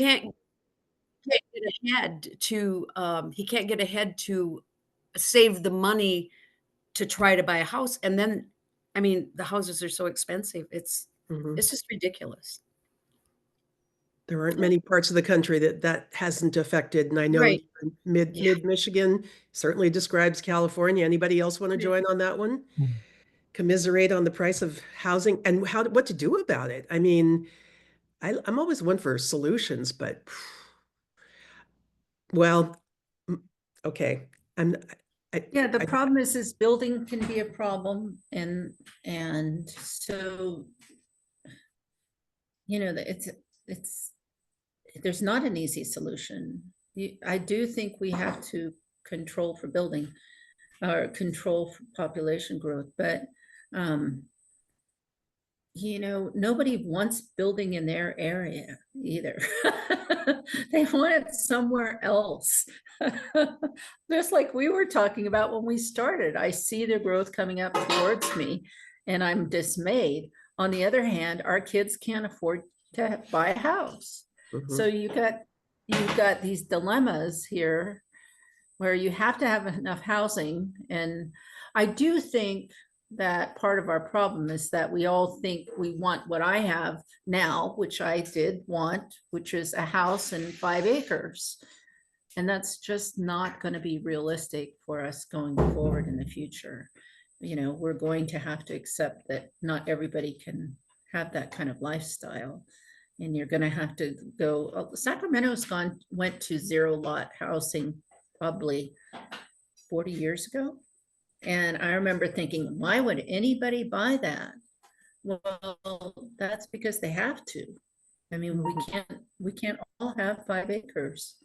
can't get ahead to, he can't get ahead to save the money to try to buy a house, and then, I mean, the houses are so expensive, it's just ridiculous. There aren't many parts of the country that hasn't affected, and I know Right. mid Michigan certainly describes California. Anybody else want to join on that one? Commiserate on the price of housing and what to do about it. I mean, I'm always one for solutions, but well, okay. Yeah, the problem is building can be a problem, and so, you know, it's there's not an easy solution. I do think we have to control for building or control for population growth, but you know, nobody wants building in their area either. They want it somewhere else. Just like we were talking about when we started, I see the growth coming up towards me and I'm dismayed. On the other hand, our kids can't afford to buy a house. So you've got these dilemmas here where you have to have enough housing. And I do think that part of our problem is that we all think we want what I have now, which I did want, which is a house and 5 acres. And that's just not going to be realistic for us going forward in the future. You know, we're going to have to accept that not everybody can have that kind of lifestyle. And you're going to have to go, Sacramento's went to 0 lot housing probably 40 years ago. And I remember thinking, why would anybody buy that? Well, that's because they have to. I mean, we can't all have 5 acres.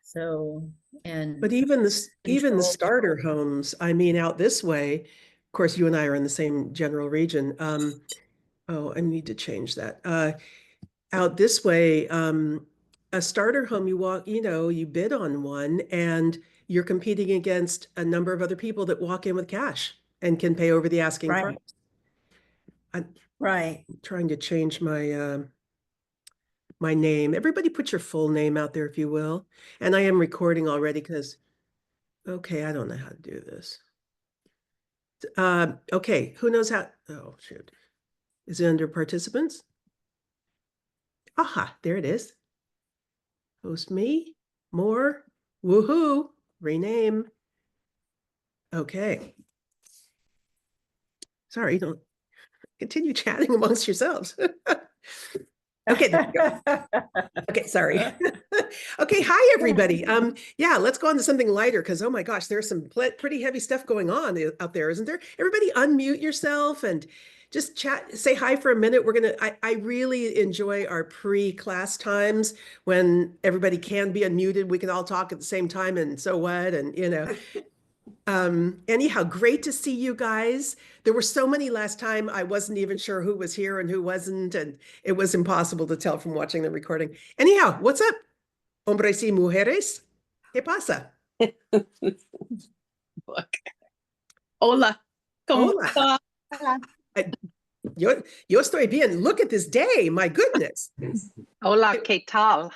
So, but even the starter homes, I mean, out this way, of course, you and I are in the same general region. Oh, I need to change that. Out this way, a starter home, you bid on one and you're competing against a number of other people that walk in with cash and can pay over the asking price. I'm trying to change my my name. Everybody put your full name out there if you will. And I am recording already because, okay, I don't know how to do this. Okay, who knows how? Oh, shoot. Is it under participants? Aha, there it is. Host me, more, woohoo, rename. Okay. Sorry, don't continue chatting amongst yourselves. Okay, there we go. Okay, sorry. Okay, hi everybody. Yeah, let's go on to something lighter because oh my gosh, there's some pretty heavy stuff going on out there, isn't there? Everybody unmute yourself and just chat, say hi for a minute. I really enjoy our pre-class times when everybody can be unmuted. We can all talk at the same time and so what, and anyhow, great to see you guys. There were so many last time, I wasn't even sure who was here and who wasn't, and it was impossible to tell from watching the recording. Anyhow, what's up? Hombres y mujeres, ¿qué pasa? Hola. Hola. Yo estoy bien. Look at this day. My goodness. Hola, ¿qué tal?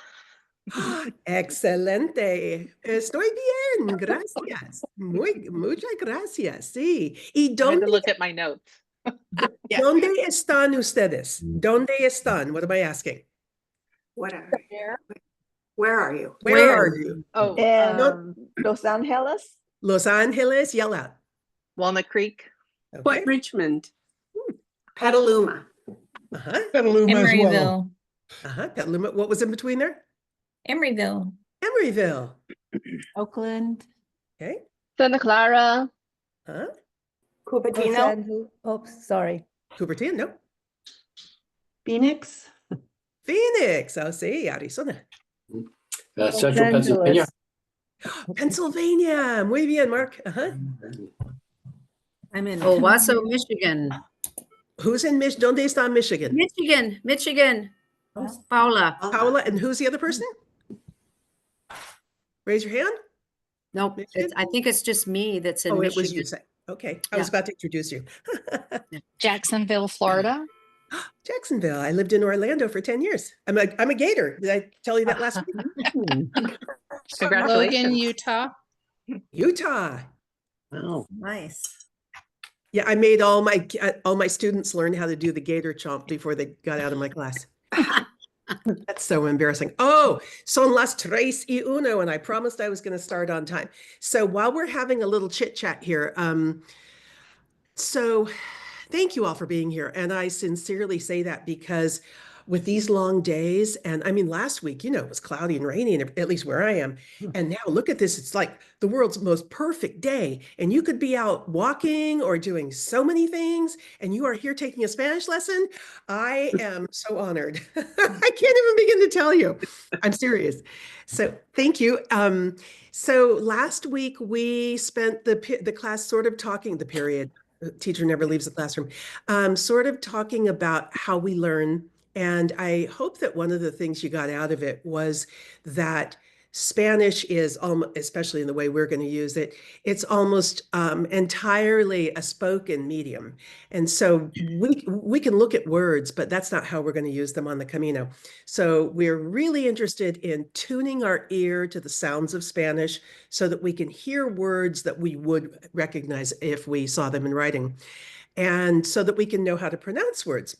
Excelente. Estoy bien. Gracias. Muchas gracias. Sí. ¿Y I had dónde, to look at my notes. ¿dónde están ustedes? ¿Dónde están? What am I asking? Where are you? Where are you? Oh, Los Angeles. Los Angeles, yell out. Walnut Creek. Okay. What Richmond? Petaluma. Uh-huh. Petaluma as well. Uh-huh. Petaluma. What was in between there? Emeryville. Emeryville. Oakland. Okay. Santa Clara. Huh? Cupertino. Oops, sorry. Cupertino, no. Phoenix. Phoenix. Oh, sí, Arizona. Central Pennsylvania. Pennsylvania. Muy bien, Mark. Uh-huh. I'm in Owasso, Michigan. Who's in Michigan? ¿Dónde está Michigan? Michigan. Paula. Paula, and who's the other person? Raise your hand. Nope, I think it's just me that's in Michigan. It was you. Okay, I was about to introduce you. Jacksonville, Florida. Jacksonville. I lived in Orlando for 10 years. I'm a Gator. Did I tell you that last week? Hmm. Congratulations. Logan, Utah. Utah. Wow. Nice. Yeah, I made all my students learn how to do the Gator chomp before they got out of my class. That's so embarrassing. Oh, son las tres y uno, and I promised I was going to start on time. So while we're having a little chit chat here, so thank you all for being here. And I sincerely say that because with these long days, and I mean, last week, it was cloudy and rainy, and at least where I am. And now look at this. It's like the world's most perfect day. And you could be out walking or doing so many things, and you are here taking a Spanish lesson. I am so honored. I can't even begin to tell you. I'm serious. So thank you. So last week we spent the class sort of talking the period. The teacher never leaves the classroom, sort of talking about how we learn. And I hope that one of the things you got out of it was that Spanish is, especially in the way we're going to use it, it's almost entirely a spoken medium. And so we can look at words, but that's not how we're going to use them on the Camino. So we're really interested in tuning our ear to the sounds of Spanish so that we can hear words that we would recognize if we saw them in writing, and so that we can know how to pronounce words.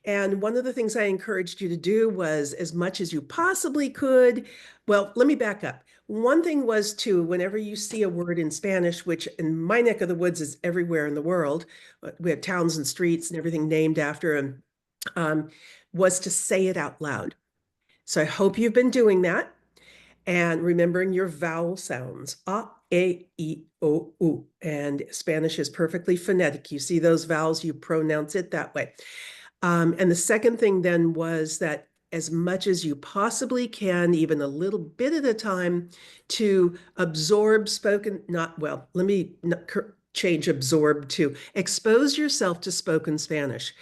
And one of the things I encouraged you to do was, as much as you possibly could, well, let me back up. One thing was to, whenever you see a word in Spanish, which in my neck of the woods is everywhere in the world, we have towns and streets and everything named after them, was to say it out loud. So I hope you've been doing that and remembering your vowel sounds. A, E, O, U. And Spanish is perfectly phonetic. You see those vowels, you pronounce it that way. And the second thing then was that as much as you possibly can, even a little bit at a time, to absorb spoken, let me change absorb to expose yourself to spoken Spanish,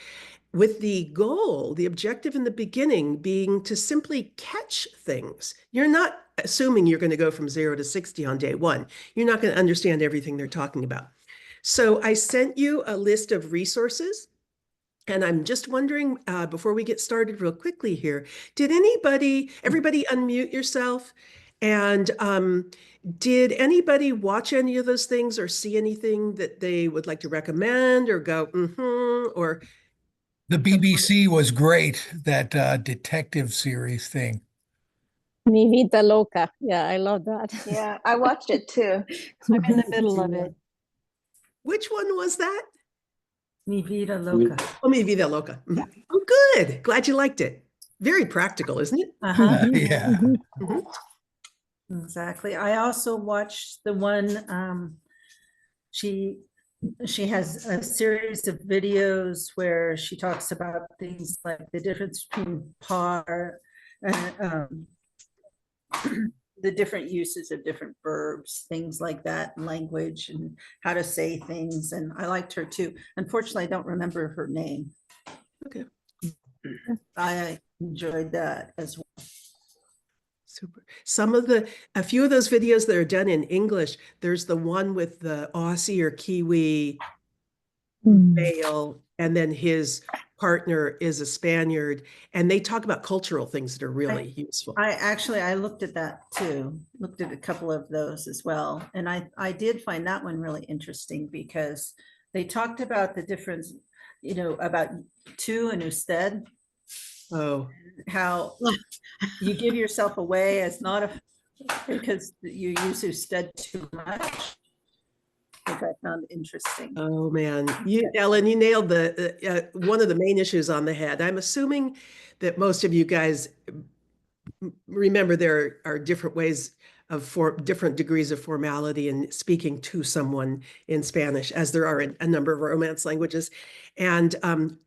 with the goal, the objective in the beginning being to simply catch things. You're not assuming you're going to go from 0 to 60 on day one. You're not going to understand everything they're talking about. So I sent you a list of resources. And I'm just wondering, before we get started real quickly here, did everybody unmute yourself? And did anybody watch any of those things or see anything that they would like to recommend or go, or? The BBC was great, that detective series thing. Mi Vida Loca. Yeah, I love that. Yeah, I watched it too. I'm in the middle of it. Which one was that? Mi Vida Loca. Oh, Mi Vida Loca. Mhm. Oh, good. Glad you liked it. Very practical, isn't it? Uh-huh. Yeah. Mhm. Exactly. I also watched the one, she has a series of videos where she talks about things like the difference between par and the different uses of different verbs, things like that, language and how to say things. And I liked her too. Unfortunately, I don't remember her name. Okay. I enjoyed that as well. Super. A few of those videos that are done in English, there's the one with the Aussie or Kiwi male, and then his partner is a Spaniard, and they talk about cultural things that are really useful. I looked at that too, looked at a couple of those as well. And I did find that one really interesting because they talked about the difference, about tu and usted, Oh, how you give yourself away as because you use usted too much, which I found interesting. oh man. Ellen, you nailed one of the main issues on the head. I'm assuming that most of you guys remember there are different ways different degrees of formality in speaking to someone in Spanish, as there are in a number of Romance languages. And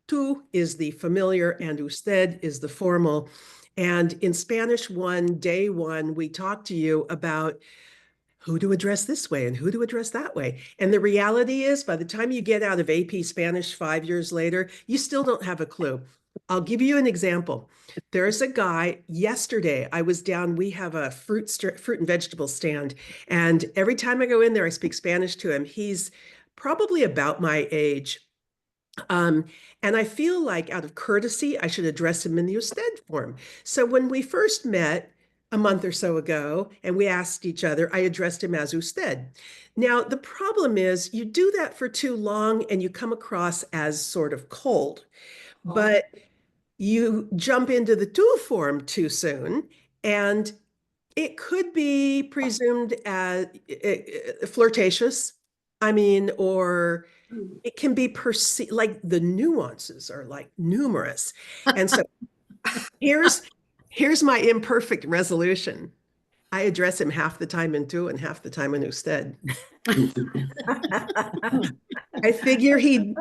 tú is the familiar and usted is the formal. And in Spanish day one, we talked to you about who to address this way and who to address that way. And the reality is, by the time you get out of AP Spanish 5 years later, you still don't have a clue. I'll give you an example. There's a guy, yesterday I was down, we have a fruit and vegetable stand. And every time I go in there, I speak Spanish to him. He's probably about my age. And I feel like out of courtesy, I should address him in the usted form. So when we first met a month or so ago and we asked each other, I addressed him as usted. Now, the problem is you do that for too long and you come across as sort of cold, but you jump into the tú form too soon and it could be presumed as flirtatious. I mean, or it can be perceived like the nuances are like numerous. And so here's my imperfect resolution. I address him half the time in tú and half the time in usted. I figure he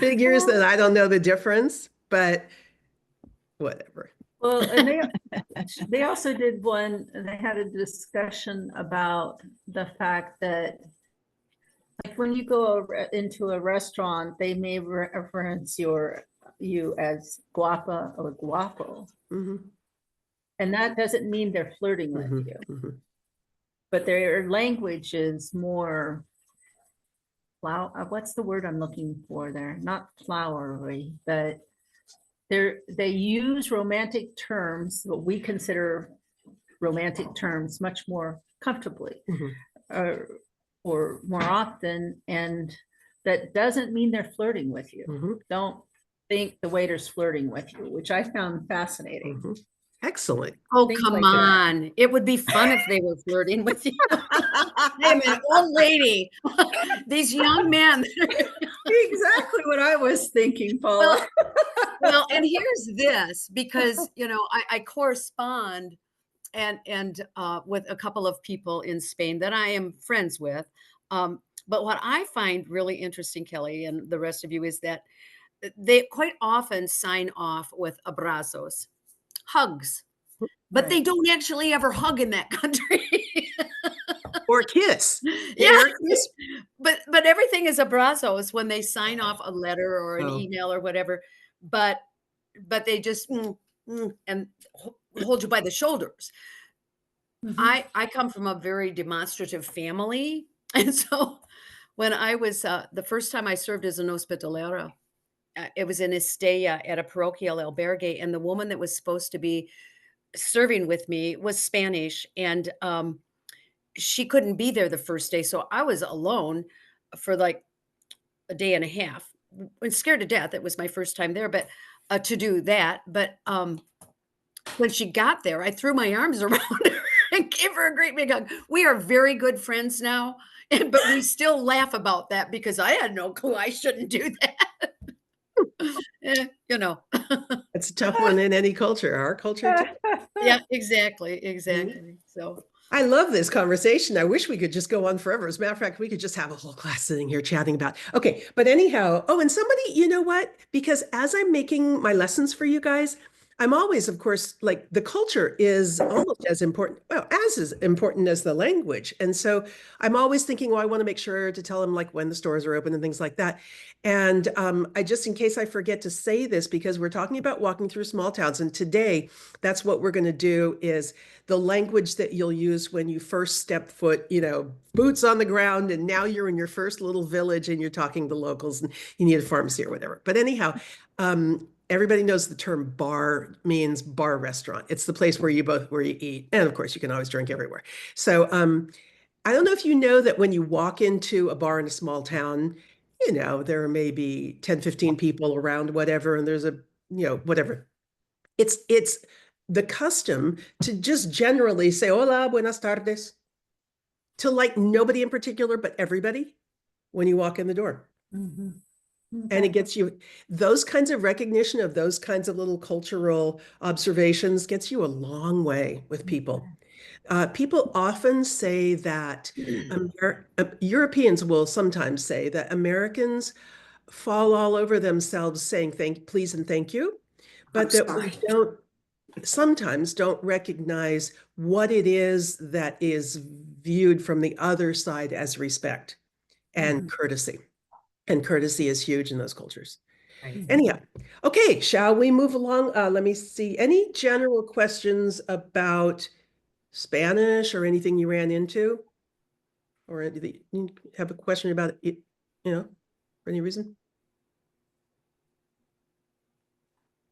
figures that I don't know the difference, but whatever. Well, and they also did one, and they had a discussion about the fact that like when you go into a restaurant, they may reference you as guapa or guapo. Mhm, And that doesn't mean they're flirting with mhm, you, mhm. but their language is more, what's the word I'm looking for there? Not flowery, but they use romantic terms, what we consider romantic terms, much more comfortably Mhm. or more often. And that doesn't mean they're flirting with you. Mhm. Don't think the waiter's flirting with you, which I found fascinating. Mhm. Excellent. Oh, Things come like that. on. It would be fun if they were flirting with you. I'm an old lady. These young men. Exactly what I was thinking, Paula. Well, and here's this, because, you know, I correspond and with a couple of people in Spain that I am friends with. But what I find really interesting, Kelly, and the rest of you, is that they quite often sign off with abrazos, hugs, but they Right. don't actually ever hug in that country. Or kiss. Yeah. Or kiss. But everything is abrazos when they sign off a letter or an Oh. email or whatever. But they just and hold you by the shoulders. Mhm. I come from a very demonstrative family, and so when I was the first time I served as an hospitalera, it was in Estella at a parochial albergue, and the woman that was supposed to be serving with me was Spanish, and she couldn't be there the first day, so I was alone for like a day and a half. And scared to death. It was my first time there, but to do that. But when she got there, I threw my arms around her and gave her a great big hug. We are very good friends now, but we still laugh about that because I had no clue I shouldn't do that. You know. It's a tough one in any culture, our culture too. Yeah, exactly. So I love this conversation. I wish we could just go on forever. As a matter of fact, we could just have a whole class sitting here chatting about. Okay, but anyhow, oh, and somebody, you know what? Because as I'm making my lessons for you guys, I'm always, of course, like the culture is almost as important, well, as important as the language. And so I'm always thinking, well, I want to make sure to tell them like when the stores are open and things like that. And I just, in case I forget to say this, because we're talking about walking through small towns, and today that's what we're going to do is the language that you'll use when you first step foot, you know, boots on the ground, and now you're in your first little village and you're talking to locals and you need a pharmacy or whatever. But anyhow, everybody knows the term bar means bar restaurant. It's the place where you eat. And of course, you can always drink everywhere. So I don't know if you know that when you walk into a bar in a small town, you know, there are maybe 10, 15 people around, whatever, and there's a, you know, whatever. It's the custom to just generally say, hola, buenas tardes, to like nobody in particular, but everybody when you walk in the door. Mhm. And it gets you those kinds of recognition of those kinds of little cultural observations gets you a long way with people. People often say that Europeans will sometimes say that Americans fall all over themselves saying please and thank you, I'm but that we sorry. sometimes don't recognize what it is that is viewed from the other side as respect and courtesy. And courtesy is huge in those cultures. right. Anyhow, okay, shall we move along? Let me see. Any general questions about Spanish or anything you ran into? Or you have a question about it, you know, for any reason?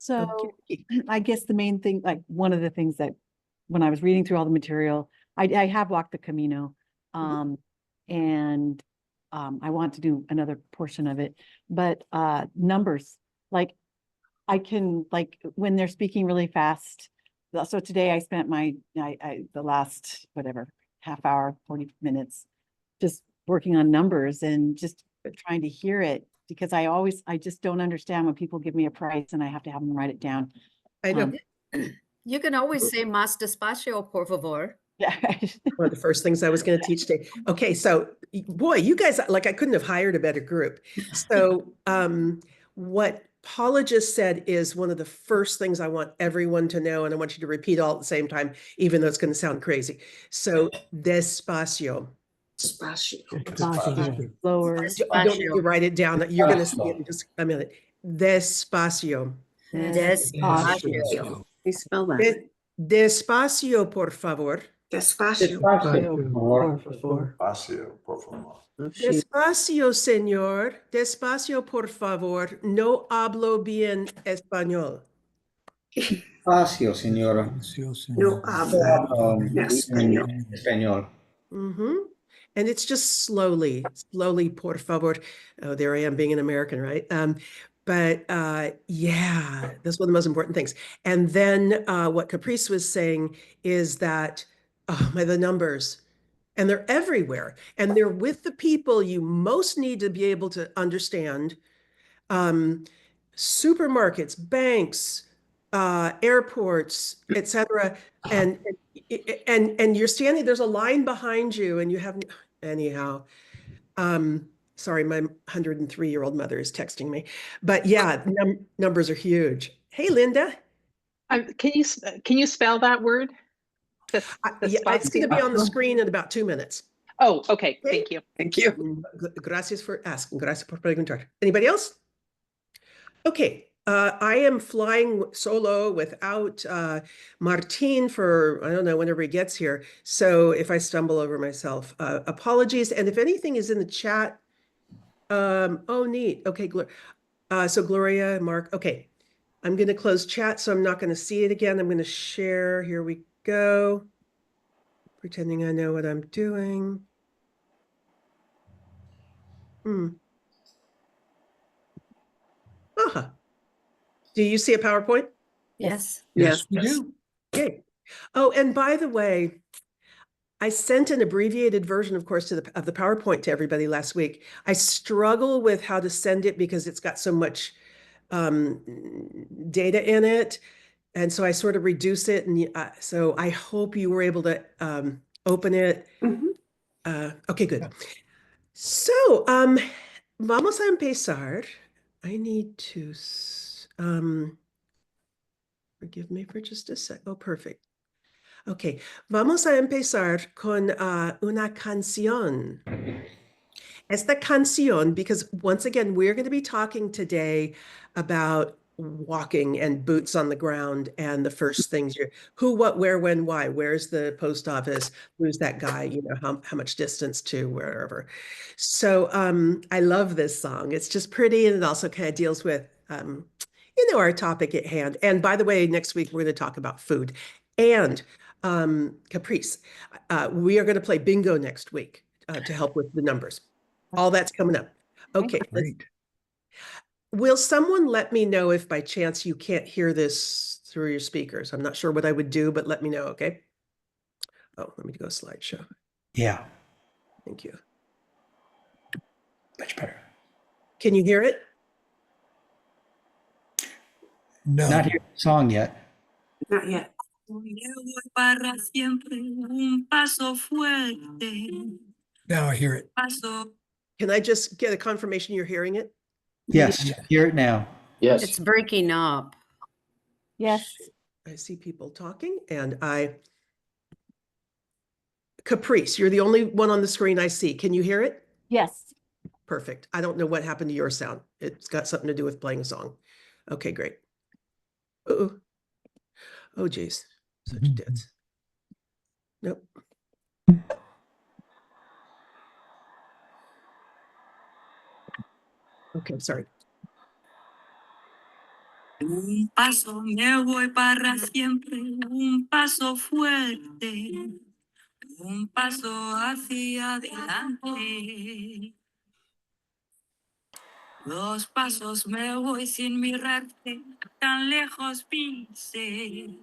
So Okay. I guess the main thing, like one of the things that when I was reading through all the material, I have walked the Camino. And I want to do another portion of it, but numbers, like I can, like when they're speaking really fast. So today I spent the last, whatever, half hour, 40 minutes, just working on numbers and just trying to hear it, because I just don't understand when people give me a price and I have to have them write it down. I know. You can always say más despacio, por favor. Yeah. One of the first things I was going to teach today. Okay, so boy, you guys, like I couldn't have hired a better group. So what Paula just said is one of the first things I want everyone to know, and I want you to repeat all at the same time, even though it's going to sound crazy. So despacio. Espacio. Slower. You don't need to write it down. You're going to see it in just a minute. Despacio. Despacio. Please spell that. Despacio, por favor. Despacio. Despacio, por favor. Despacio, señor. Despacio, por favor. No hablo bien español. Despacio, señora. No habla español. Español. And it's just slowly, por favor. Oh, there I am being an American, right? But yeah, that's one of the most important things. And then what Caprice was saying is that the numbers, and they're everywhere, and they're with the people you most need to be able to understand. Supermarkets, banks, airports, etc. And you're standing, there's a line behind you and you haven't, anyhow. Sorry, my 103-year-old mother is texting me, but yeah, numbers are huge. Hey, Linda. Can you spell that word? Yeah, it's going to be on the screen in about 2 minutes. Oh, okay. Thank you. Thank you. Gracias for asking. Gracias por preguntar. Anybody else? Okay, I am flying solo without Martin for, I don't know, whenever he gets here. So if I stumble over myself, apologies. And if anything is in the chat, oh, neat. Okay, so Gloria, Mark, okay. I'm going to close chat, so I'm not going to see it again. I'm going to share. Here we go. Pretending I know what I'm doing. Do you see a PowerPoint? Yes. Yes. We do. Okay. Oh, and by the way, I sent an abbreviated version, of course, of the PowerPoint to everybody last week. I struggle with how to send it because it's got so much data in it. And so I sort of reduce it. And so I hope you were able to open it. Okay, good. So, vamos a empezar. I need to, forgive me for just a sec. Oh, perfect. Okay, vamos a empezar con una canción. Esta canción, because once again, we're going to be talking today about walking and boots on the ground and the first things who, what, where, when, why, where's the post office, who's that guy, you know, how much distance to wherever. So I love this song. It's just pretty, and it also kind of deals with, you know, our topic at hand. And by the way, next week, we're going to talk about food and Caprice. We are going to play bingo next week to help with the numbers. All that's coming up. Okay. Great. Will someone let me know if by chance you can't hear this through your speakers? I'm not sure what I would do, but let me know, okay? Oh, let me go slideshow. Yeah, Thank you. much better. Can you hear it? No. Not hear the song yet. Not yet. Now I hear it. Can I just get a confirmation you're hearing it? Yes, hear it now. Yes. It's breaking up. Yes. I see people talking and Caprice, you're the only one on the screen I see. Can you hear it? Yes. Perfect. I don't know what happened to your sound. It's got something to do with playing a song. Okay, great. Uh-oh. Oh, geez. Such deads. Nope. Okay, sorry. Un paso me voy para siempre, un paso fuerte, un paso hacia adelante. Dos pasos me voy sin mirarte, tan lejos viste.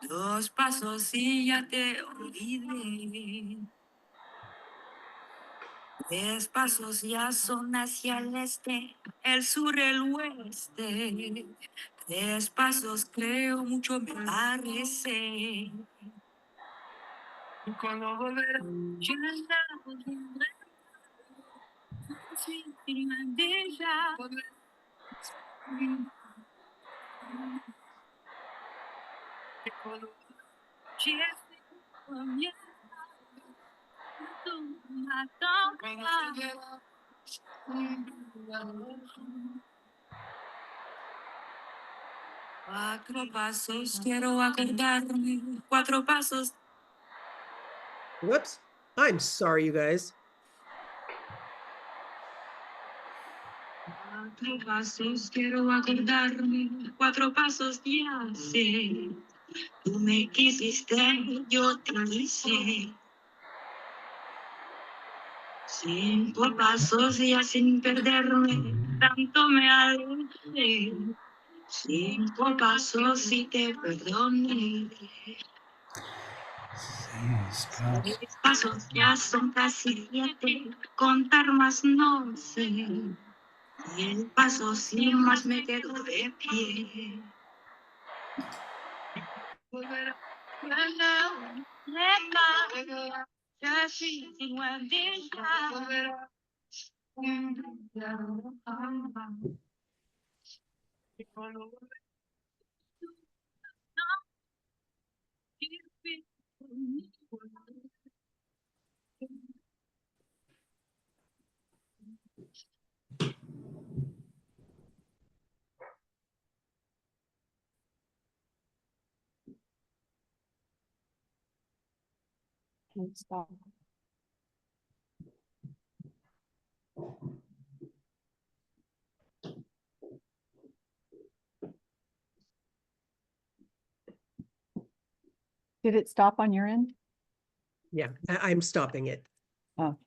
Dos pasos y ya te olvidé. Tres pasos ya son hacia el este, el sur, el oeste. Tres pasos creo mucho me parece. Y cuando volverá, cuatro pasos quiero acordarme, cuatro pasos. Whoops. I'm sorry, you guys. Cuatro pasos quiero acordarme, cuatro pasos ya sé. Tú me quisiste, yo te quise. Cinco pasos ya sin perderme, tanto me alejé. Cinco pasos y te perdoné. Seis pasos ya son casi 7, contar más no sé. 10 pasos y más me quedo de pie. Volver a ya sin volver. Stop. Did it stop on your end? Yeah, I'm stopping it. Oh.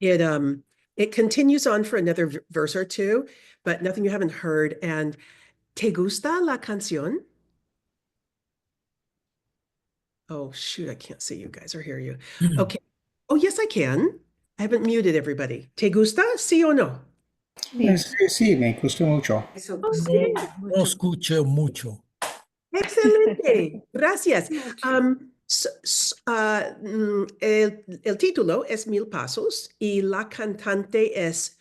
It continues on for another verse or two, but nothing you haven't heard. And ¿te gusta la canción? Oh, shoot, I can't see you guys or hear you. Okay. Oh, yes, I can. I haven't muted everybody. ¿Te gusta? ¿Sí o no? Sí, sí, me gustó mucho. Eso Oh, sí, great. No escuché mucho. Excelente. Gracias. El título es Mil Pasos y la cantante es,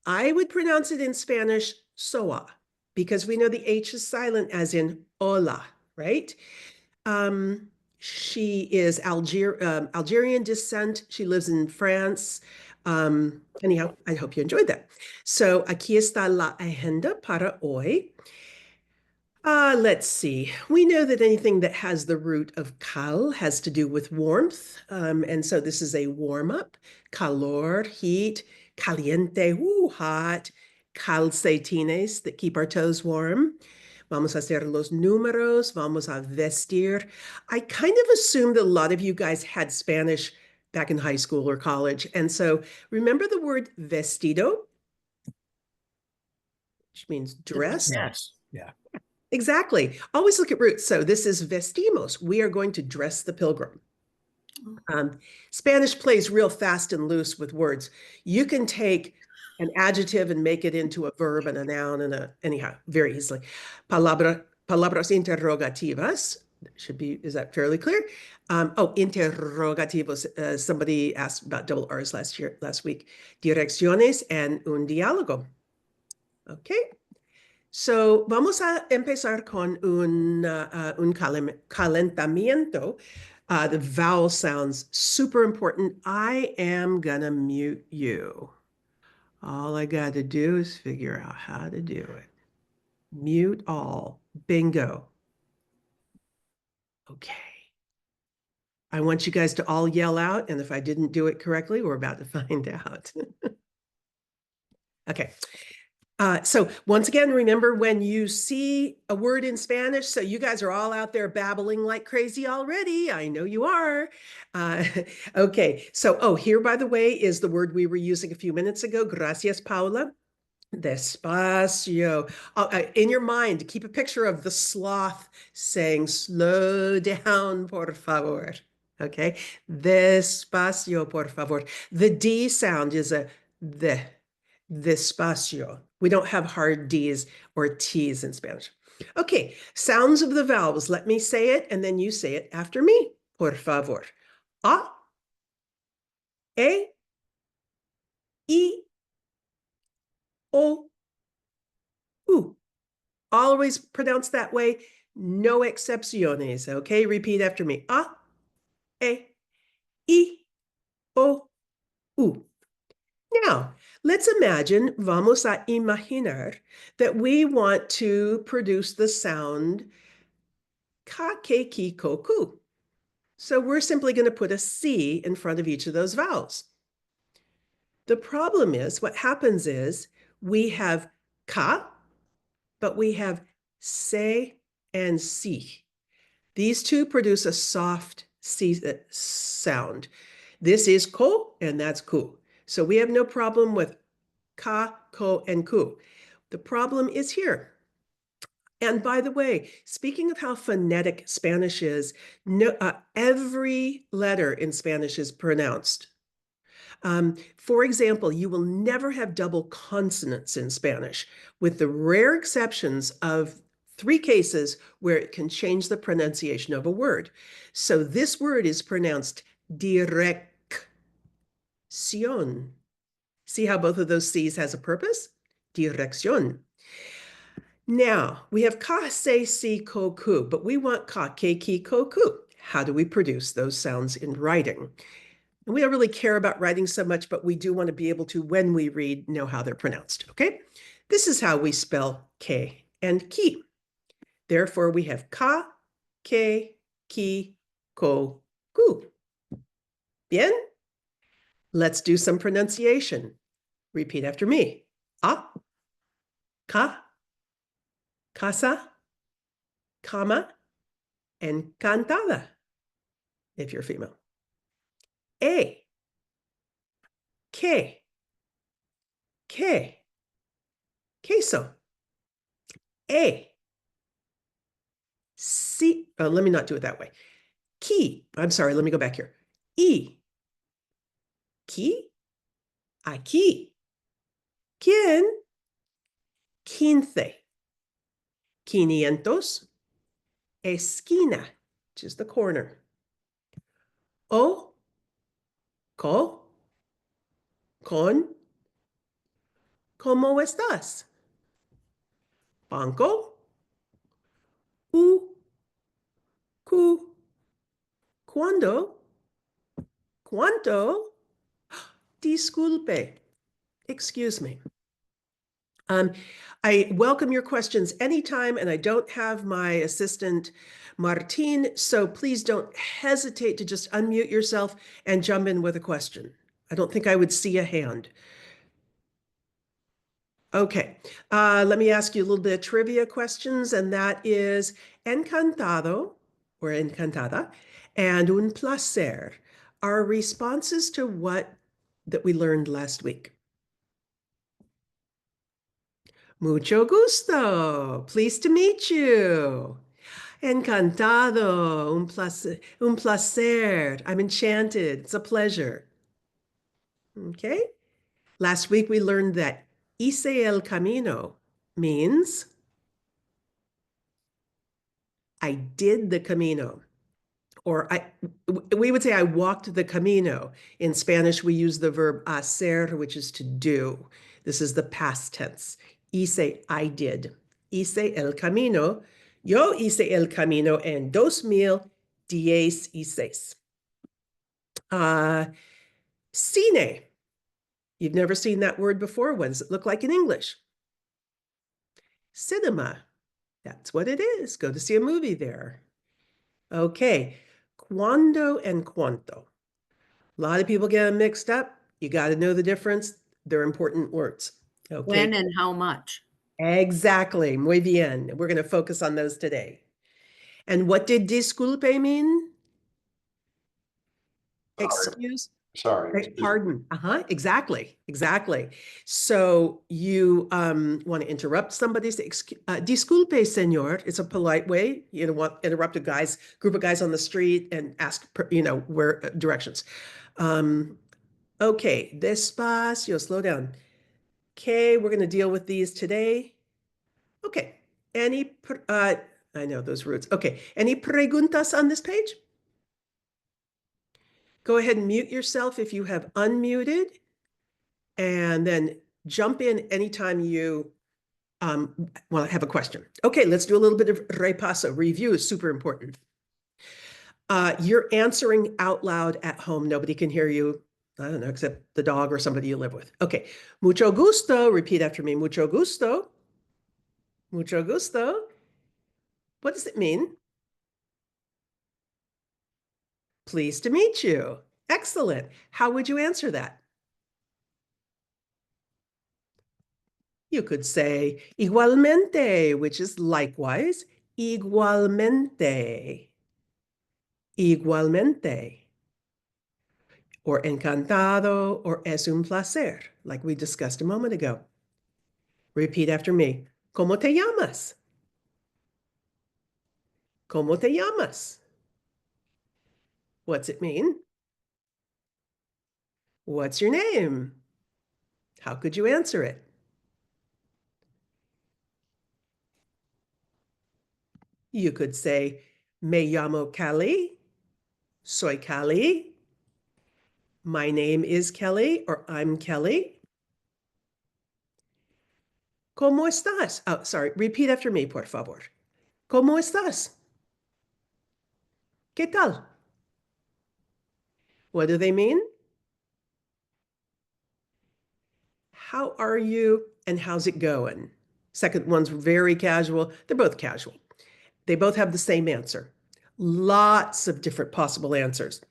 I would pronounce it in Spanish, Soa, because we know the H is silent as in hola, right? She is Algerian descent. She lives in France. Anyhow, I hope you enjoyed that. So aquí está la agenda para hoy. Let's see. We know that anything that has the root of cal has to do with warmth. And so this is a warm-up. Calor, heat. Caliente, hot. Calcetines that keep our toes warm. Vamos a hacer los números. Vamos a vestir. I kind of assumed a lot of you guys had Spanish back in high school or college. And so remember the word vestido, which means dress? Yes. Yeah. Exactly. Always look at roots. So this is vestimos. We are going to dress the pilgrim. Spanish plays real fast and loose with words. You can take an adjective and make it into a verb and a noun and anyhow, very easily. Palabras interrogativas. Should be, is that fairly clear? Interrogativos. Somebody asked about double R's last week. Direcciones and un diálogo. Okay. So vamos a empezar con un calentamiento. The vowel sounds super important. I am gonna mute you. All I got to do is figure out how to do it. Mute all. Bingo. Okay. I want you guys to all yell out, and if I didn't do it correctly, we're about to find out. Okay. So once again, remember when you see a word in Spanish, so you guys are all out there babbling like crazy already. I know you are. Okay, so, oh, here, by the way, is the word we were using a few minutes ago. Gracias, Paula. Despacio. In your mind, keep a picture of the sloth saying, slow down, por favor. Okay, despacio, por favor. The D sound is a the. Despacio. We don't have hard Ds or Ts in Spanish. Okay, sounds of the vowels. Let me say it and then you say it after me. Por favor. A, E, I, O, U. Always pronounce that way. No excepciones. Okay, repeat after me. A, E, I, O, U. Now, let's imagine, vamos a imaginar, that we want to produce the sound ka, ke, ki, ko, ku. So we're simply going to put a C in front of each of those vowels. The problem is, what happens is, we have ka, but we have se and si. These two produce a soft C sound. This is ko, and that's ku. So we have no problem with ka, ko, and ku. The problem is here. And by the way, speaking of how phonetic Spanish is, every letter in Spanish is pronounced. For example, you will never have double consonants in Spanish, with the rare exceptions of 3 cases where it can change the pronunciation of a word. So this word is pronounced dirección. See how both of those C's has a purpose? Dirección. Now, we have ka, se, si, ko, ku, but we want ka, ke, ki, ko, ku. How do we produce those sounds in writing? And we don't really care about writing so much, but we do want to be able to, when we read, know how they're pronounced, okay? This is how we spell ke and ki. Therefore, we have ka, ke, ki, ko, ku. Bien? Let's do some pronunciation. Repeat after me. A, ka, casa, cama, encantada, if you're female. A, que, queso. A, si, let me not do it that way. I'm sorry, let me go back here. I, qui, aquí. ¿Quién? 15. 500. Esquina, which is the corner. O, co, con, ¿cómo estás? Banco, u, cu, cuando, cuánto, disculpe, excuse me. I welcome your questions anytime, and I don't have my assistant, Martin, so please don't hesitate to just unmute yourself and jump in with a question. I don't think I would see a hand. Okay, let me ask you a little bit of trivia questions, and that is encantado, or encantada, and un placer are responses to what that we learned last week? Mucho gusto. Pleased to meet you. Encantado. Un placer. I'm enchanted. It's a pleasure. Okay. Last week we learned that hice el camino means I did the camino. Or we would say I walked the camino. In Spanish, we use the verb hacer, which is to do. This is the past tense. Hice, I did. Hice el camino. Yo hice el camino en 2016. Cine. You've never seen that word before. What does it look like in English? Cinema. That's what it is. Go to see a movie there. Okay. Cuando and cuánto. A lot of people get them mixed up. You got to know the difference. They're important words. Okay. When and how much? Exactly. Muy bien. We're going to focus on those today. And what did disculpe mean? Excuse? Sorry. Pardon. Exactly. Exactly. So you want to interrupt somebody, say, disculpe, señor. It's a polite way. You don't want interrupt a group of guys on the street and ask, where directions. Okay, despacio, slow down. Okay, we're going to deal with these today. Okay, I know those roots. Okay, any preguntas on this page? Go ahead and mute yourself if you have unmuted, and then jump in anytime you want to have a question. Okay, let's do a little bit of repaso. Review is super important. You're answering out loud at home. Nobody can hear you. I don't know, except the dog or somebody you live with. Okay, mucho gusto. Repeat after me. Mucho gusto. Mucho gusto. What does it mean? Pleased to meet you. Excellent. How would you answer that? You could say igualmente, which is likewise. Igualmente. Igualmente. Or encantado, or es un placer, like we discussed a moment ago. Repeat after me. ¿Cómo te llamas? ¿Cómo te llamas? What's it mean? What's your name? How could you answer it? You could say, Me llamo Kelly. Soy Kelly. My name is Kelly, or I'm Kelly. ¿Cómo estás? Oh, sorry. Repeat after me, por favor. ¿Cómo estás? ¿Qué tal? What do they mean? How are you and how's it going? Second one's very casual. They're both casual. They both have the same answer. Lots of different possible answers,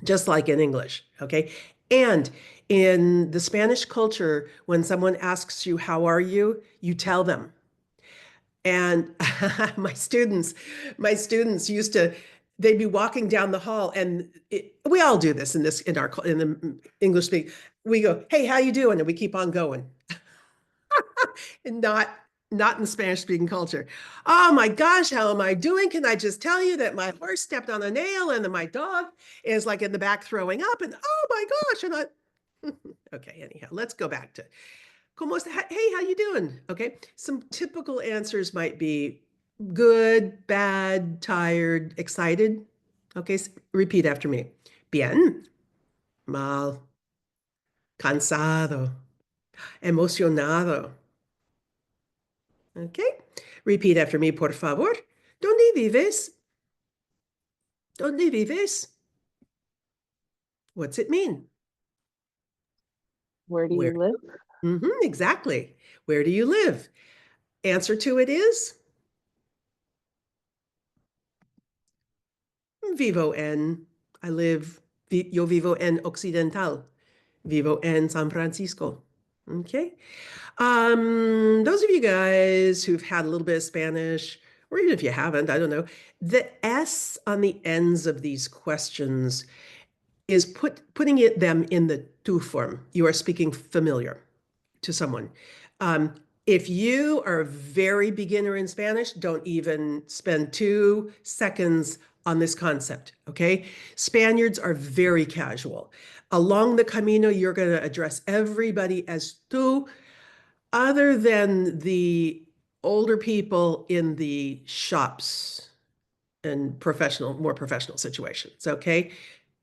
just like in English, okay? And in the Spanish culture, when someone asks you, how are you? You tell them. And my students used to, they'd be walking down the hall, and we all do this in the English speak. We go, hey, how you doing? And we keep on going. And not in Spanish speaking culture. Oh my gosh, how am I doing? Can I just tell you that my horse stepped on a nail and then my dog is like in the back throwing up, and oh my gosh, and I okay, anyhow, let's go back to hey, how you doing? Okay. Some typical answers might be good, bad, tired, excited. Okay, repeat after me. Bien, mal, cansado, emocionado. Okay, repeat after me, por favor. ¿Dónde vives? ¿Dónde vives? What's it mean? Where do you live? Exactly. Where do you live? Answer to it is vivo en. Yo vivo en Occidental. Vivo en San Francisco. Okay. Those of you guys who've had a little bit of Spanish, or even if you haven't, I don't know, the S on the ends of these questions is putting them in the tu form. You are speaking familiar to someone. If you are a very beginner in Spanish, don't even spend 2 seconds on this concept, okay? Spaniards are very casual. Along the Camino, you're going to address everybody as tú, other than the older people in the shops and more professional situations, okay?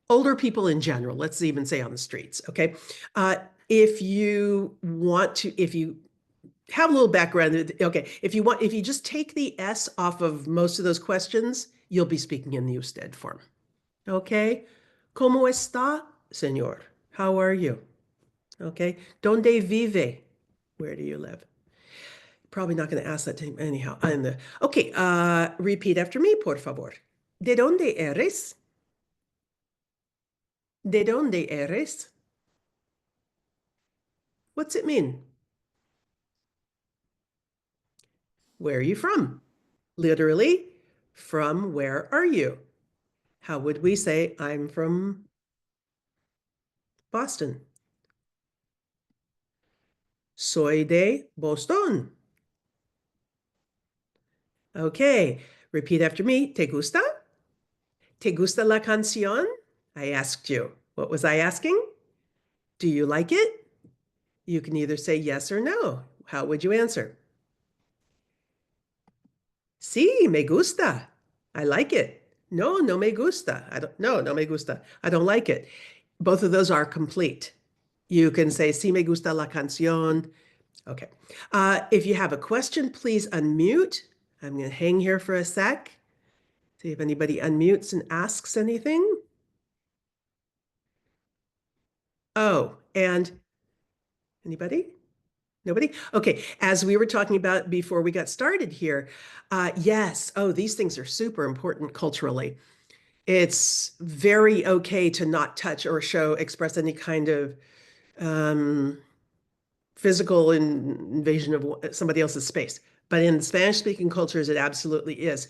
Older people in general, let's even say on the streets, okay? If you have a little background, okay, if you just take the S off of most of those questions, you'll be speaking in the usted form, okay? ¿Cómo está, señor? How are you? Okay, ¿dónde vive? Where do you live? Probably not going to ask that to him anyhow. Okay, repeat after me, por favor. ¿De dónde eres? ¿De dónde eres? What's it mean? where are you from? Literally, from where are you? How would we say, I'm from Boston? Soy de Boston. Okay, repeat after me. ¿Te gusta? ¿Te gusta la canción? I asked you. What was I asking? Do you like it? You can either say yes or no. How would you answer? Sí, me gusta. I like it. No, no me gusta. No me gusta. I don't like it. Both of those are complete. You can say, sí me gusta la canción. Okay. If you have a question, please unmute. I'm going to hang here for a sec. See if anybody unmutes and asks anything. Oh, and anybody? Nobody? Okay, as we were talking about before we got started here, yes, these things are super important culturally. It's very okay to not touch or express any kind of physical invasion of somebody else's space. But in Spanish-speaking cultures, it absolutely is.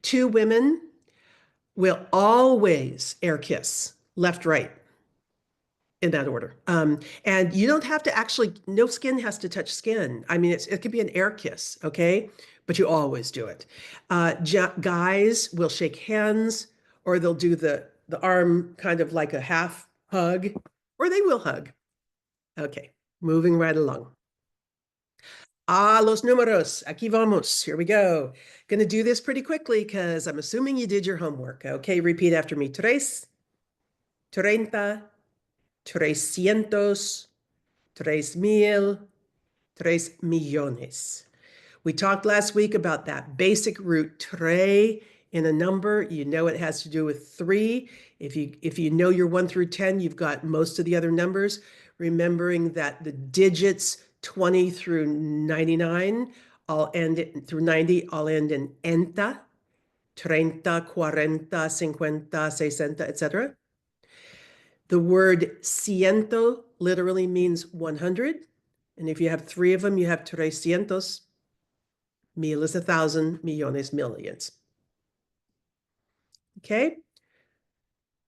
Two women will always air kiss, left, right, in that order. And you don't have to actually, no skin has to touch skin. I mean, it could be an air kiss, okay? But you always do it. Guys will shake hands, or they'll do the arm kind of like a half hug, or they will hug. Okay, moving right along. Los números, aquí vamos, here we go. Gonna do this pretty quickly because I'm assuming you did your homework. Okay, repeat after me. 3, 30, 300, 3,000, 3,000,000. We talked last week about that basic root tres in a number. You know it has to do with 3. If you know your 1 through 10, you've got most of the other numbers. Remembering that the digits 20 through 99 all end through 90 all end in enta, 30, 40, 50, 60, etc. The word ciento literally means 100. And if you have 3 of them, you have 300. Mil is 1,000, millones, millions. Okay?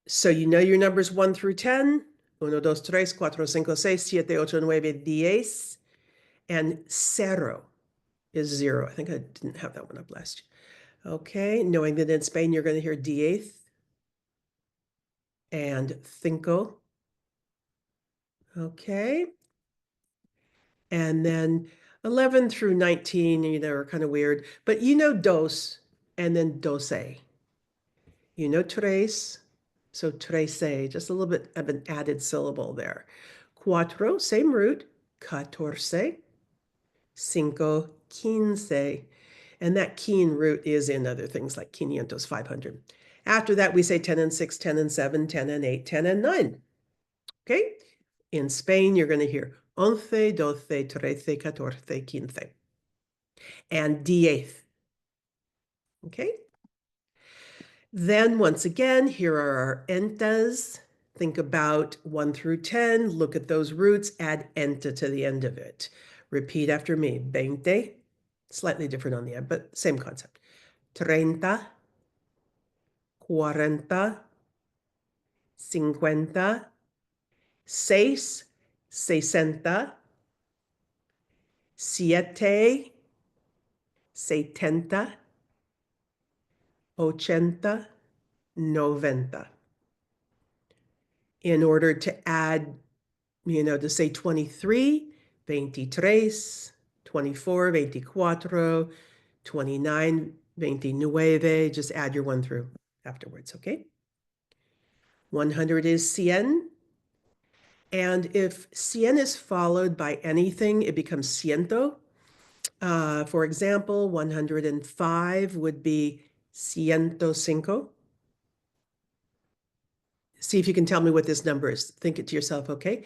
So you know your numbers 1 through 10. 1, 2, 3, 4, 5, 6, 7, 8, 9, 10. And cero is 0. I think I didn't have that one up last year. Okay, knowing that in Spain you're going to hear diez and cinco. Okay. And then 11 through 19, are kind of weird, but you know dos and then doce. You know tres, so trece, just a little bit of an added syllable there. Cuatro, same root, catorce, cinco, quince, and that quin root is in other things like quinientos, 500. After that, we say 10 and 6, 10 and 7, 10 and 8, 10 and 9. Okay? In Spain, you're going to hear once, doce, trece, catorce, quince, and diez. Okay? Then once again, here are our entas. Think about 1 through 10. Look at those roots. Add enta to the end of it. Repeat after me. 20. Slightly different on the end, but same concept. 30. 40. 50. 6. 60. 7. 70. 80. 90. In order to add, to say 23, 23, 24, 24, 29, 29, just add your 1 through afterwards, okay? 100 is cien. And if cien is followed by anything, it becomes ciento. For example, 105 would be 105. See if you can tell me what this number is. Think it to yourself, okay?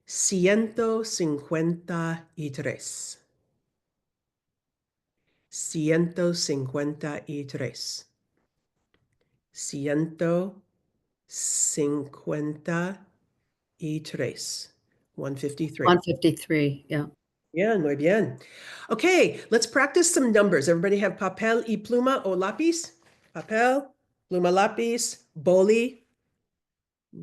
153. 153. 153. 153. 153, yeah. Bien, muy bien. Okay, let's practice some numbers. Everybody have papel y pluma o lápiz? Papel, pluma, lápiz, boli.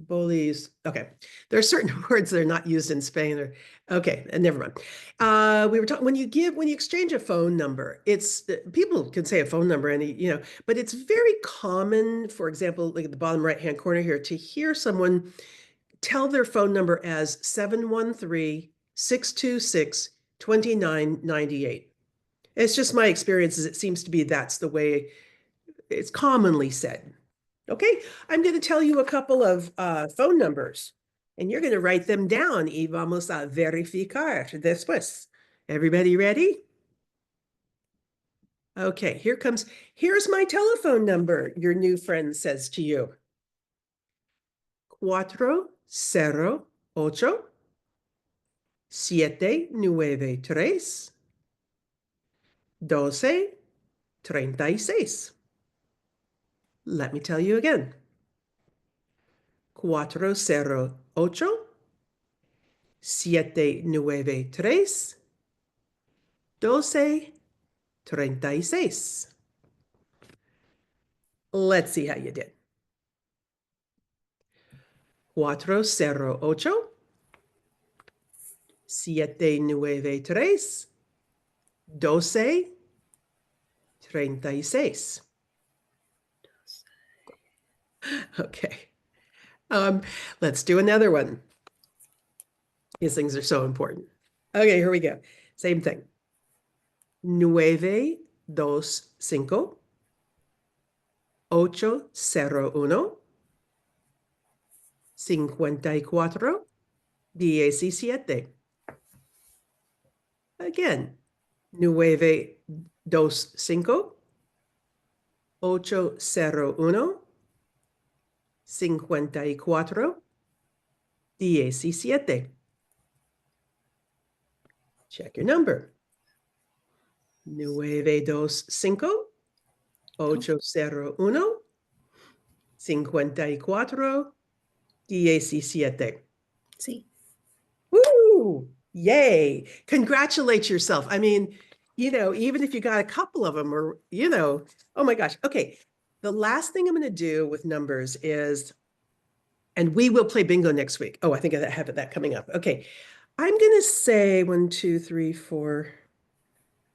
Bolis. Okay. There are certain words that are not used in Spain or okay, and never mind. We were talking when you exchange a phone number, it's people can say a phone number and but it's very common, for example, like at the bottom right-hand corner here, to hear someone tell their phone number as 713-626-2998. It's just my experience is it seems to be that's the way it's commonly said. Okay, I'm going to tell you a couple of phone numbers, and you're going to write them down y vamos a verificar después. Everybody ready? Okay, here's my telephone number, your new friend says to you. 408-793-1236. Let me tell you again. 408-793-1236. Let's see how you did. 408-793-1236. Okay. Let's do another one. These things are so important. Okay, here we go. Same thing. 925-801-54-17. Again, 925-801-54-17. Check your number. 925-801-54-17. See. Woo! Yay! Congratulate yourself. I mean, even if you got a couple of them or, oh my gosh. Okay. The last thing I'm going to do with numbers is, and we will play bingo next week. Oh, I think I have that coming up. Okay. I'm going to say 1, 2, 3, 4.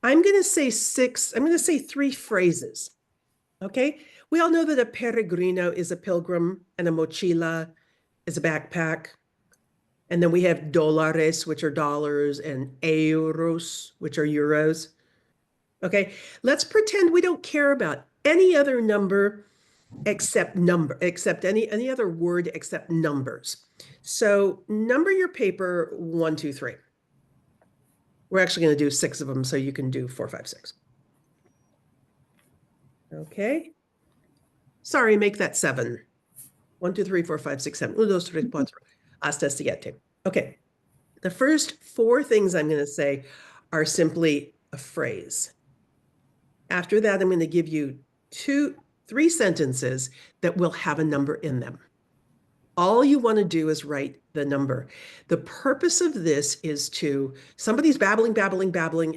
I'm going to say 6. I'm going to say 3 phrases. Okay. We all know that a peregrino is a pilgrim and a mochila is a backpack. And then we have dólares, which are dollars, and euros, which are euros. Okay, let's pretend we don't care about any other number except any other word except numbers. So number your paper 1, 2, 3. We're actually going to do 6 of them, so you can do 4, 5, 6. Okay. Sorry, make that 7. 1, 2, 3, 4, 5, 6, 7. 1, 2, 3, 4, hasta siete. Okay. The first 4 things I'm going to say are simply a phrase. After that, I'm going to give you 3 sentences that will have a number in them. All you want to do is write the number. The purpose of this is somebody's babbling,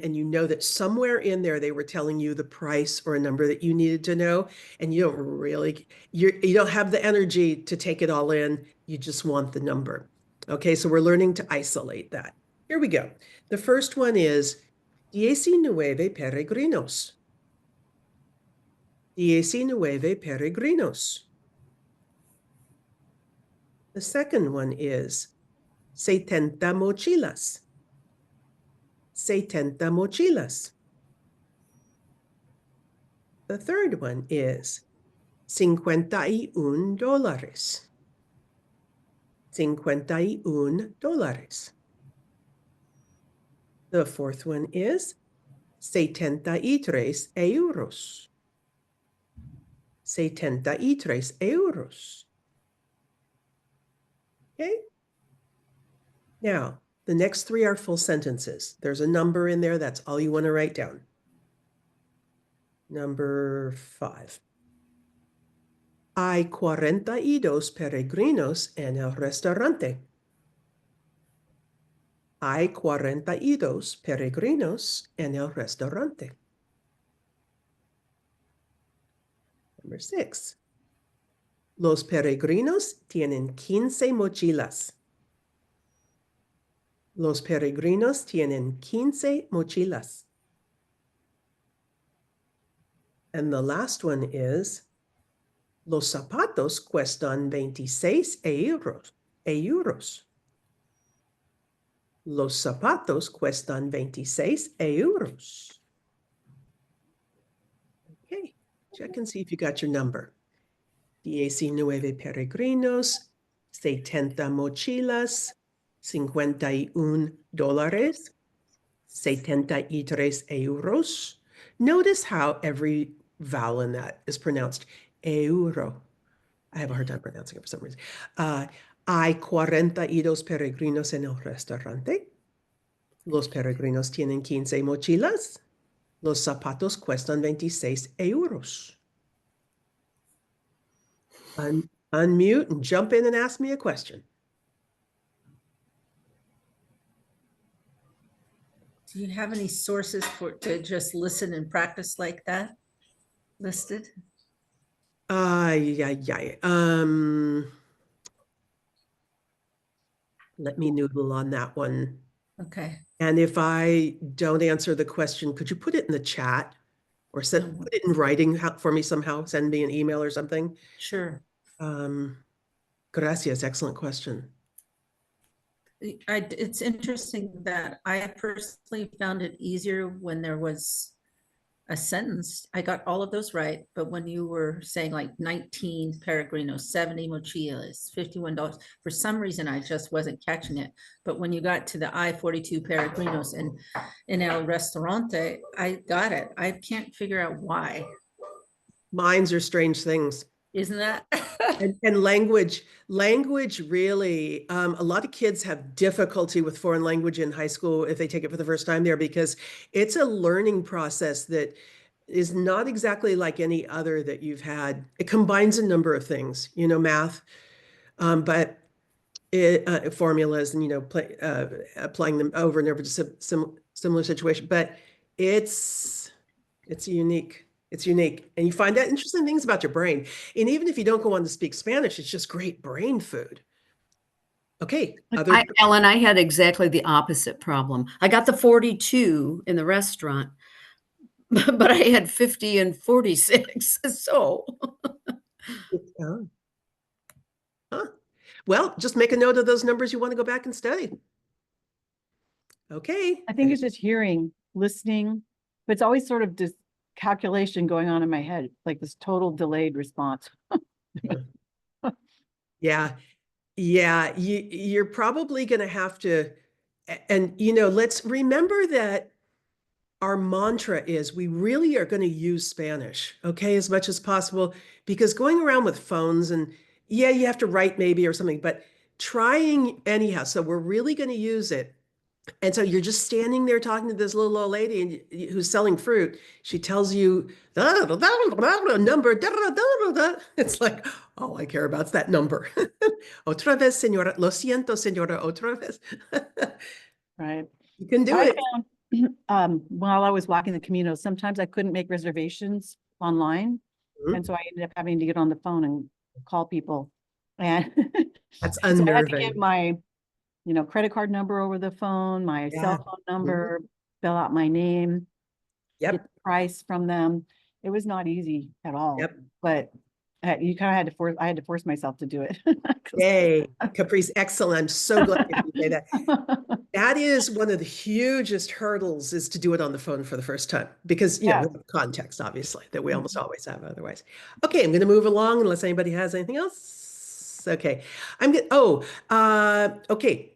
and you know that somewhere in there they were telling you the price or a number that you needed to know, and you don't have the energy to take it all in. You just want the number. Okay, so we're learning to isolate that. Here we go. The first one is 19 peregrinos. 19 peregrinos. The second one is 70 mochilas. 70 mochilas. The third one is 51 dólares. 51 dólares. The fourth one is 73 euros. 73 euros. Okay. Now, the next 3 are full sentences. There's a number in there. That's all you want to write down. Number 5. Hay 42 peregrinos en el restaurante. Hay 42 peregrinos en el restaurante. Number 6. Los peregrinos tienen 15 mochilas. Los peregrinos tienen 15 mochilas. And the last one is, los zapatos cuestan 26 euros. Los zapatos cuestan 26 euros. Okay, check and see if you got your number. 19 peregrinos, 70 mochilas, $51, 73 euros. Notice how every vowel in that is pronounced euro. I have a hard time pronouncing it for some reason. Hay 42 peregrinos en el restaurante. Los peregrinos tienen 15 mochilas. Los zapatos cuestan 26 euros. Unmute and jump in and ask me a question. Do you have any sources to just listen and practice like that listed? Let me noodle on that one. Okay. And if I don't answer the question, could you put it in the chat or put it in writing for me somehow? Send me an email or something. Sure. Gracias. Excellent question. It's interesting that I personally found it easier when there was a sentence. I got all of those right, but when you were saying like 19 peregrinos, 70 mochilas, $51, for some reason I just wasn't catching it. But when you got to the I-42 peregrinos and in El Restaurante, I got it. I can't figure out why. Minds are strange things. Isn't that? and language really, a lot of kids have difficulty with foreign language in high school if they take it for the first time there, because it's a learning process that is not exactly like any other that you've had. It combines a number of things, math, but formulas and, applying them over and over to similar situation. But it's unique. It's unique. And you find out interesting things about your brain. And even if you don't go on to speak Spanish, it's just great brain food. Okay. Ellen, I had exactly the opposite problem. I got the 42 in the restaurant, but I had 50 and 46. So. Well, just make a note of those numbers you want to go back and study. Okay. I think it's just hearing, listening, but it's always sort of just calculation going on in my head, like this total delayed response. Yeah. You're probably going to have to, and let's remember that our mantra is we really are going to use Spanish, okay, as much as possible, because going around with phones and you have to write maybe or something, but trying anyhow. So we're really going to use it. And so you're just standing there talking to this little old lady who's selling fruit. She tells you the number. It's like, all I care about is that number. Otra vez, señora. Lo siento, señora. Otra vez. Right. You can do it. Found, while I was walking the Camino, sometimes I couldn't make reservations online. And so I ended up having to get on the phone and call people. And that's unnerving. So I had to give my credit card number over the phone, my cell phone number, fill out my name, get the price from them. It was not easy at all. But you kind of had to I had to force myself to do it. Yay, Caprice, excellent. I'm so glad you say that. That is one of the hugest hurdles, is to do it on the phone for the first time, because context, obviously, that we almost always have otherwise. Okay, I'm going to move along unless anybody has anything else. Okay, I'm good. Okay.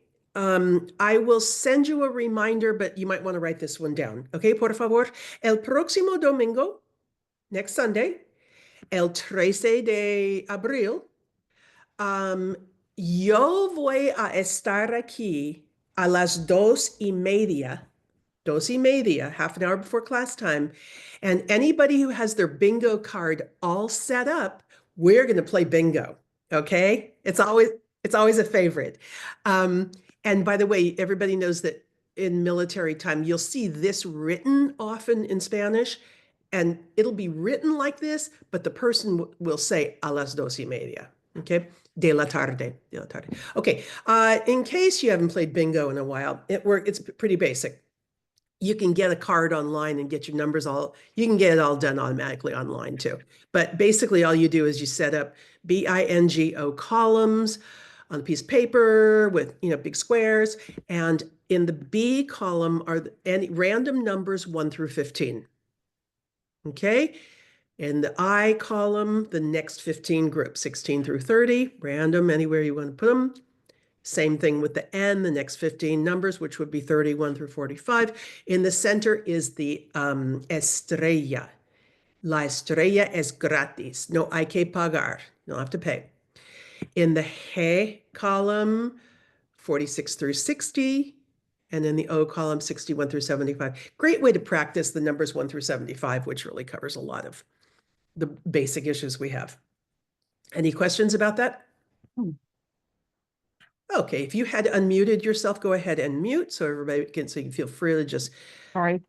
I will send you a reminder, but you might want to write this one down. Okay, por favor. El próximo domingo, next Sunday, el 13 de abril, yo voy a estar aquí a las 2:30, half an hour before class time. And anybody who has their bingo card all set up, we're going to play bingo. Okay, it's always a favorite. And by the way, everybody knows that in military time, you'll see this written often in Spanish, and it'll be written like this, but the person will say a las 2:30. Okay, de la tarde, de la tarde. Okay, in case you haven't played bingo in a while, it's pretty basic. You can get a card online and get your numbers you can get it all done automatically online too. But basically all you do is you set up bingo columns on a piece of paper with, big squares. And in the B column are any random numbers 1 through 15. Okay. In the I column, the next 15 groups, 16 through 30, random anywhere you want to put them. Same thing with the N, the next 15 numbers, which would be 31 through 45. In the center is the estrella. La estrella es gratis. No hay que pagar. You don't have to pay. In the G column, 46 through 60. And in the O column, 61 through 75. Great way to practice the numbers 1 through 75, which really covers a lot of the basic issues we have. Any questions about that? Okay, if you had unmuted yourself, go ahead and mute so everybody so you can feel free to just. Sorry.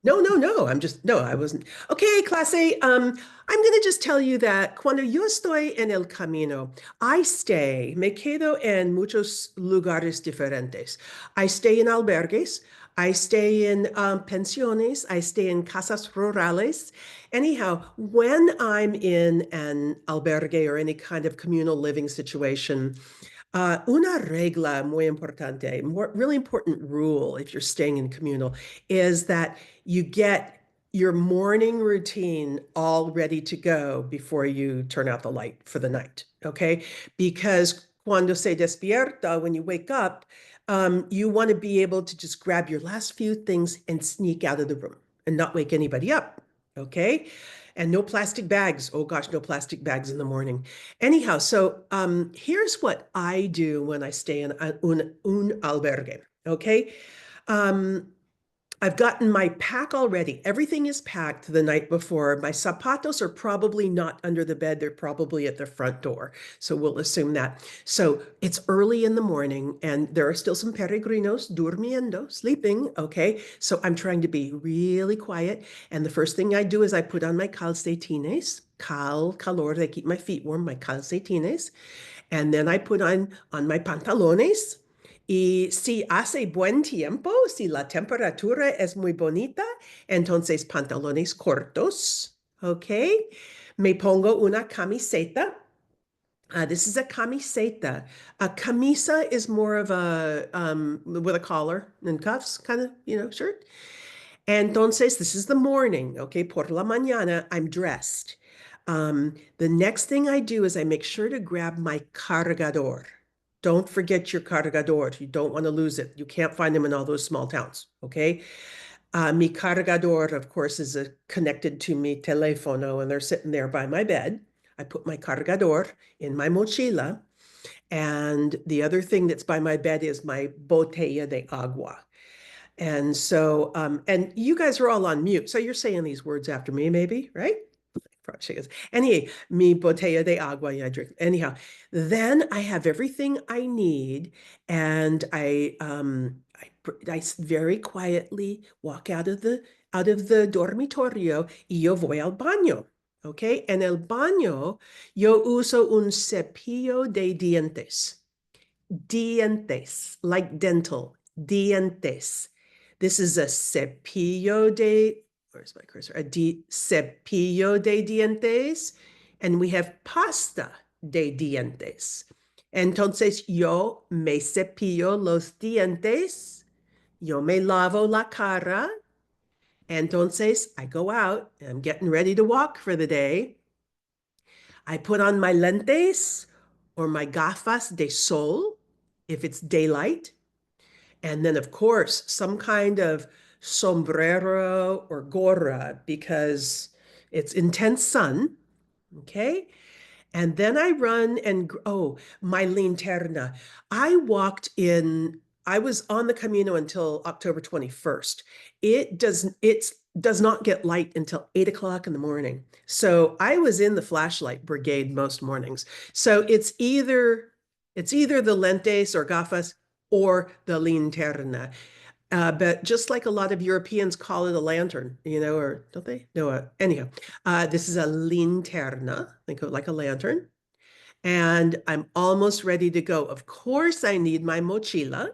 No, I wasn't. Okay, clase, I'm gonna just tell you that cuando yo estoy en el camino, me quedo en muchos lugares diferentes. I stay in albergues, I stay in pensiones, I stay in casas rurales. Anyhow, when I'm in an albergue or any kind of communal living situation, una regla muy importante, really important rule if you're staying in communal, is that you get your morning routine all ready to go before you turn out the light for the night, okay? Because cuando se despierta, when you wake up, you want to be able to just grab your last few things and sneak out of the room and not wake anybody up, okay? And no plastic bags. Oh gosh, no plastic bags in the morning. Anyhow, so here's what I do when I stay in un albergue, okay? I've gotten my pack already. Everything is packed the night before. My zapatos are probably not under the bed. They're probably at the front door. So we'll assume that. So it's early in the morning and there are still some peregrinos durmiendo, sleeping, okay? So I'm trying to be really quiet. And the first thing I do is I put on my calcetines, calor, they keep my feet warm, my calcetines. And then I put on my pantalones. Y si hace buen tiempo, si la temperatura es muy bonita, entonces pantalones cortos, ¿ok? Me pongo una camiseta. This is a camiseta. A camisa is more of a, with a collar and cuffs kind of, shirt. Entonces, this is the morning, okay? Por la mañana, I'm dressed. The next thing I do is I make sure to grab my cargador. Don't forget your cargador. You don't want to lose it. You can't find them in all those small towns, okay? Mi cargador, of course, is connected to mi teléfono, and they're sitting there by my bed. I put my cargador in my mochila, and the other thing that's by my bed is my botella de agua. And so, and you guys are all on mute, so you're saying these words after me, maybe, right? Anyway, mi botella de agua, I drink. Anyhow, then I have everything I need, and I very quietly walk out of the dormitorio y yo voy al baño. Okay, en el baño yo uso un cepillo de dientes. Dientes, like dental, dientes. This is a cepillo de, where's my cursor? Cepillo de dientes. And we have pasta de dientes. Entonces, yo me cepillo los dientes. Yo me lavo la cara. Entonces, I go out and I'm getting ready to walk for the day. I put on my lentes or my gafas de sol if it's daylight. And then, of course, some kind of sombrero or gorra because it's intense sun, okay? And then I run and, my linterna. I was on the Camino until October 21st. It does not get light until 8 o'clock in the morning. So I was in the flashlight brigade most mornings. So it's either the lentes or gafas or the linterna. But just like a lot of Europeans call it a lantern, or don't they? No, anyhow, this is a linterna, think of it like a lantern. And I'm almost ready to go. Of course, I need my mochila,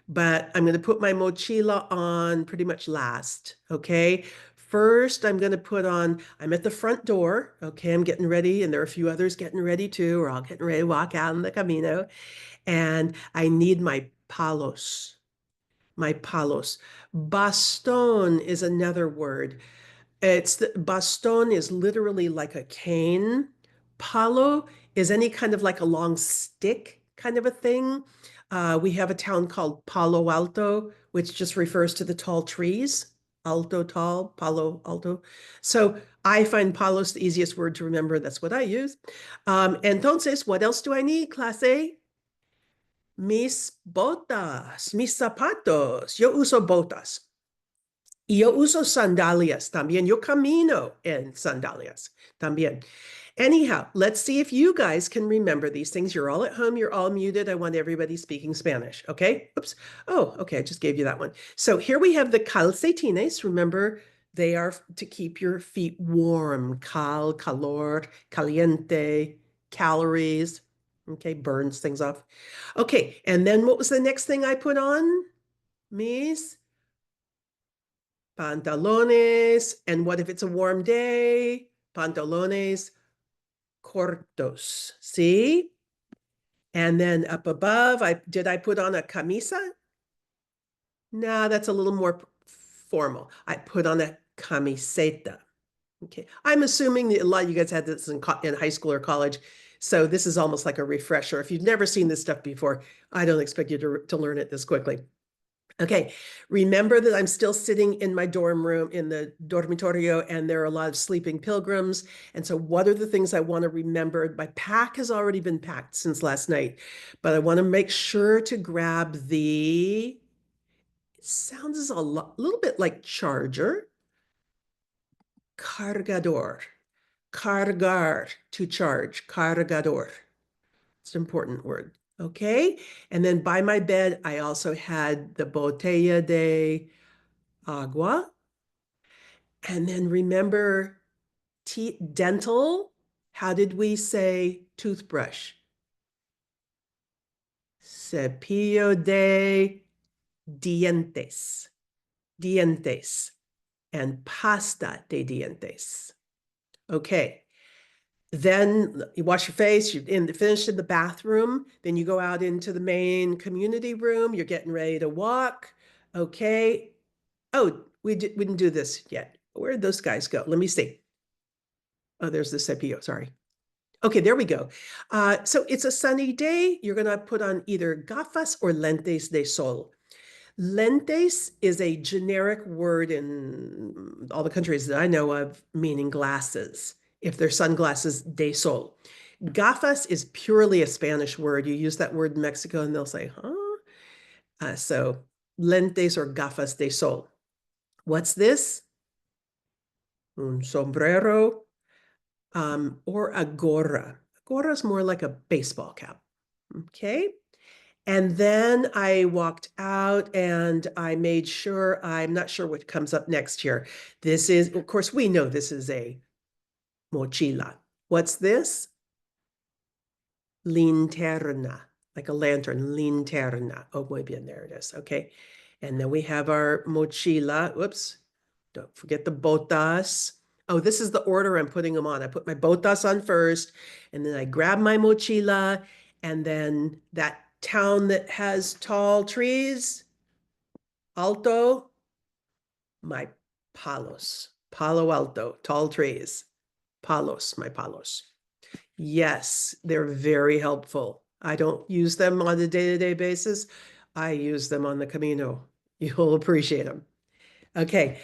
but I'm going to put my mochila on pretty much last, okay? First, I'm at the front door, okay? I'm getting ready, and there are a few others getting ready too. We're all getting ready to walk out on the Camino. And I need my palos. Baston is another word. Baston is literally like a cane. Palo is any kind of like a long stick kind of a thing. We have a town called Palo Alto, which just refers to the tall trees. Alto, tall, Palo Alto. So I find palos the easiest word to remember. That's what I use. Entonces, what else do I need, clase? Mis botas, mis zapatos. Yo uso botas. Yo uso sandalias también. Yo camino en sandalias también. Anyhow, let's see if you guys can remember these things. You're all at home. You're all muted. I want everybody speaking Spanish. Okay. Oops. Oh, okay. I just gave you that one. So here we have the calcetines. Remember, they are to keep your feet warm. Calor, caliente, calories. Okay. Burns things off. Okay. And then what was the next thing I put on? Mis pantalones. And what if it's a warm day? Pantalones cortos. See? And then up above, did I put on a camisa? No, that's a little more formal. I put on a camiseta. Okay. I'm assuming that a lot of you guys had this in high school or college. So this is almost like a refresher. If you've never seen this stuff before, I don't expect you to learn it this quickly. Okay, remember that I'm still sitting in my dorm room in the dormitorio, and there are a lot of sleeping pilgrims. And so what are the things I want to remember? My pack has already been packed since last night, but I want to make sure to grab it sounds a little bit like charger. Cargador. Cargar, to charge. Cargador. It's an important word. Okay. And then by my bed, I also had the botella de agua. And then remember dental. How did we say toothbrush? Cepillo de dientes. Dientes. And pasta de dientes. Okay. Then you wash your face, you're finished in the bathroom, then you go out into the main community room, you're getting ready to walk. Okay. Oh, we didn't do this yet. Where'd those guys go? Let me see. Oh, there's the cepillo, sorry. Okay, there we go. So it's a sunny day. You're gonna put on either gafas or lentes de sol. Lentes is a generic word in all the countries that I know of, meaning glasses. If they're sunglasses, de sol. Gafas is purely a Spanish word. You use that word in Mexico and they'll say, huh? So lentes or gafas de sol. What's this? Un sombrero or a gorra. A gorra is more like a baseball cap. Okay. And then I walked out and I made sure, I'm not sure what comes up next here. This is, of course, we know this is a mochila. What's this? Linterna, like a lantern, linterna. Oh, muy bien, there it is. Okay. And then we have our mochila. Whoops. Don't forget the botas. Oh, this is the order I'm putting them on. I put my botas on first, and then I grab my mochila, and then that town that has tall trees, Alto, my palos. Palo Alto, tall trees. Palos, my palos. Yes, they're very helpful. I don't use them on a day-to-day basis. I use them on the Camino. You'll appreciate them. Okay.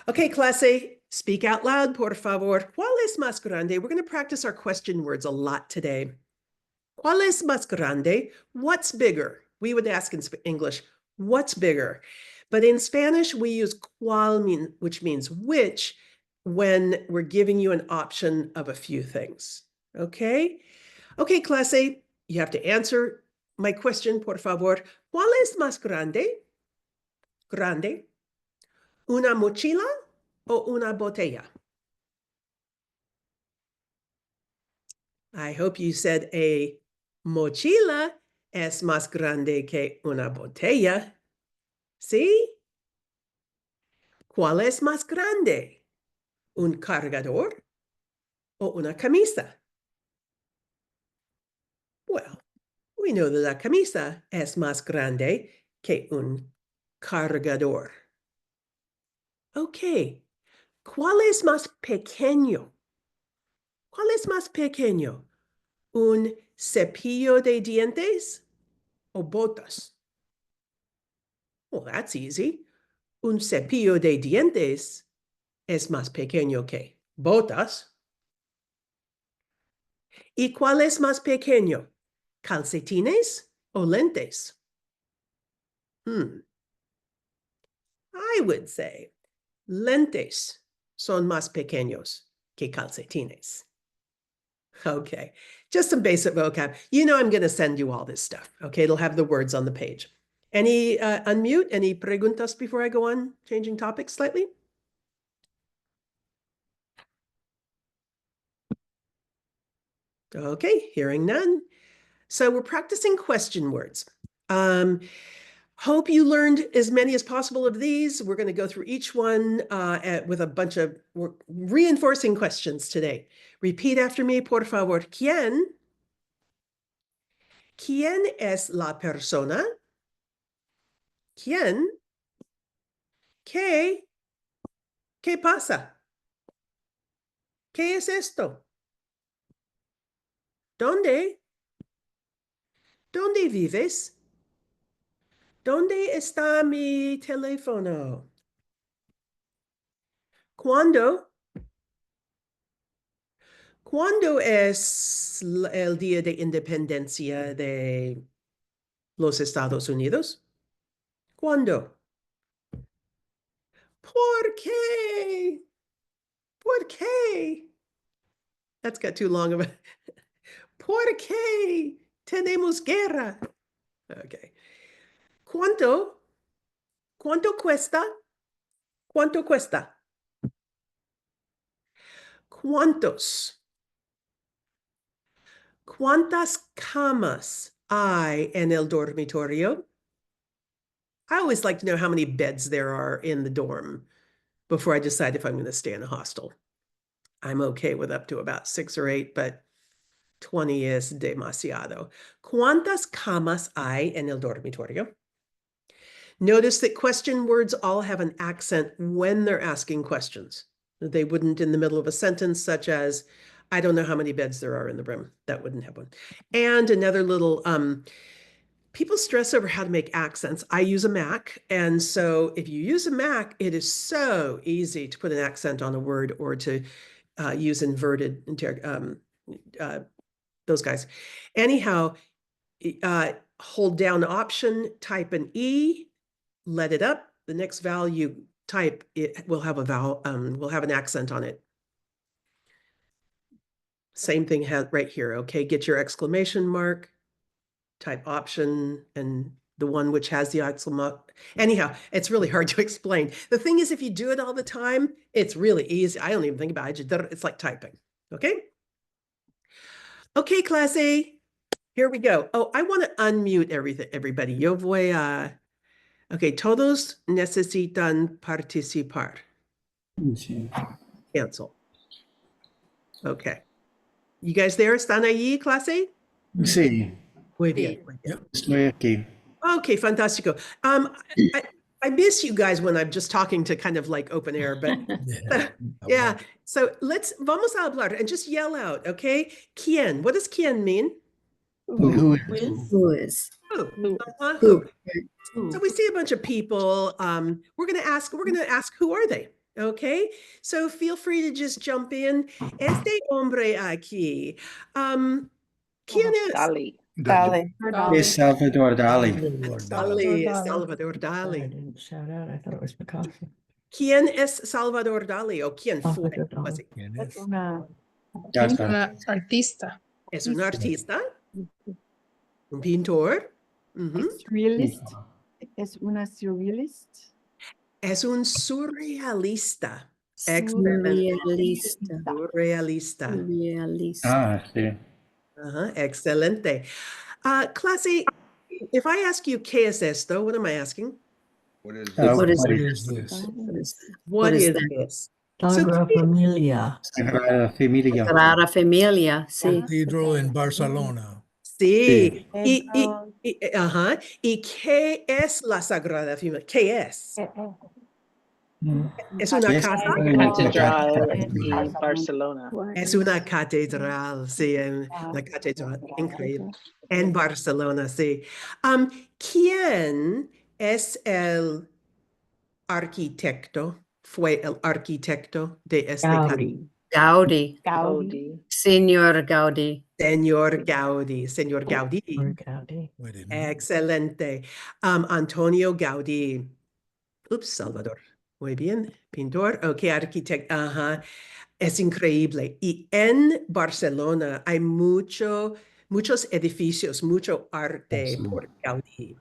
Okay, clase, speak out loud, por favor. ¿Cuál es más grande? We're going to practice our question words a lot today. ¿Cuál es más grande? What's bigger? We would ask in English, what's bigger? But in Spanish, we use cuál, which means which, when we're giving you an option of a few things. Okay? Okay, clase, you have to answer my question, por favor. ¿Cuál es más grande? Grande. ¿Una mochila o una botella? I hope you said a mochila es más grande que una botella. ¿Sí? ¿Cuál es más grande? ¿Un cargador o una camisa? Well, we know that la camisa es más grande que un cargador. Ok. ¿Cuál es más pequeño? ¿Cuál es más pequeño? ¿Un cepillo de dientes o botas? Well, that's easy. Un cepillo de dientes es más pequeño que botas. ¿Y cuál es más pequeño? ¿Calcetines o lentes? I would say lentes son más pequeños que calcetines. Okay, just some basic vocab. You know I'm going to send you all this stuff. Okay, it'll have the words on the page. Any unmute? Any preguntas before I go on changing topics slightly? Okay, hearing none. So we're practicing question words. Hope you learned as many as possible of these. We're going to go through each one with a bunch of reinforcing questions today. Repeat after me, por favor. ¿Quién es la persona? ¿Quién? ¿Qué pasa? ¿Qué es esto? ¿Dónde? ¿Dónde vives? ¿Dónde está mi teléfono? ¿Cuándo? ¿Cuándo es el Día de Independencia de los Estados Unidos? ¿Cuándo? ¿Por qué? ¿Por qué? That's got too long of a... ¿Por qué tenemos guerra? Okay. ¿Cuánto? ¿Cuánto cuesta? ¿Cuánto cuesta? ¿Cuántos? ¿Cuántas camas hay en el dormitorio? I always like to know how many beds there are in the dorm before I decide if I'm going to stay in a hostel. I'm okay with up to about 6 or 8, but 20 es demasiado. ¿Cuántas camas hay en el dormitorio? Notice that question words all have an accent when they're asking questions. They wouldn't in the middle of a sentence, such as, I don't know how many beds there are in the room. That wouldn't have one. And another little, people stress over how to make accents. I use a Mac. And so if you use a Mac, it is so easy to put an accent on a word or to use inverted, those guys. Anyhow, hold down Option, type an E, let it up. The next value type, it will have a vowel, will have an accent on it. Same thing right here. Okay, get your exclamation mark, type Option, and the one which has the exclamation. Anyhow, it's really hard to explain. The thing is, if you do it all the time, it's really easy. I don't even think about it. It's like typing. Okay. Okay, class A, here we go. Oh, I want to unmute everybody. Yo voy a... Okay, todos necesitan participar. Sí. Cancel. Okay. You guys there? ¿Están allí, clase? Sí, Muy bien. Muy bien. estoy aquí. Okay, fantástico. I miss you guys when I'm just talking to kind of like open air, but yeah. So vamos a hablar and just yell out, okay? ¿Quién? What does quién mean? Who is? Who? Who? So we see a bunch of people. We're gonna ask who are they? Okay, so feel free to just jump in. Este hombre aquí. ¿Quién es? Dali. is Salvador Dali. Salvador Dali. I didn't shout out. I thought it was Picasso. ¿Quién es Salvador Dali? ¿O quién fue? Was it? Es una, That's right. Una artista. Es un artista. Un pintor. Ujú. Surrealist. Es una surrealist. Es un surrealista. Excelente. Surrealista. Surrealista. Surrealista. Ah, sí. Excelente. Classy, if I ask you, ¿qué es esto? What am I asking? What is Uh, What is What it? is this? What is that? this? Sagrada Familia. Sagrada Familia. Sagrada Familia, sí. Cathedral in Barcelona. Sí. Sí. ¿Y qué es la Sagrada Familia? ¿Qué es? Mm. ¿Es una Yes, casa? Catedral En y Barcelona. Es una catedral, sí, la catedral, increíble. En Barcelona, sí. ¿Quién es el arquitecto? Fue el arquitecto de este Gaudí. Gaudí. Gaudí. Señor Gaudí. Señor Gaudí. Señor Gaudí. Gaudí. Wait a minute. Excelente. Antonio Gaudí. Ups, Salvador. Muy bien. Pintor. Ok, arquitecto. Ajá. Es increíble. Y en Barcelona hay muchos edificios, mucho arte por Gaudí.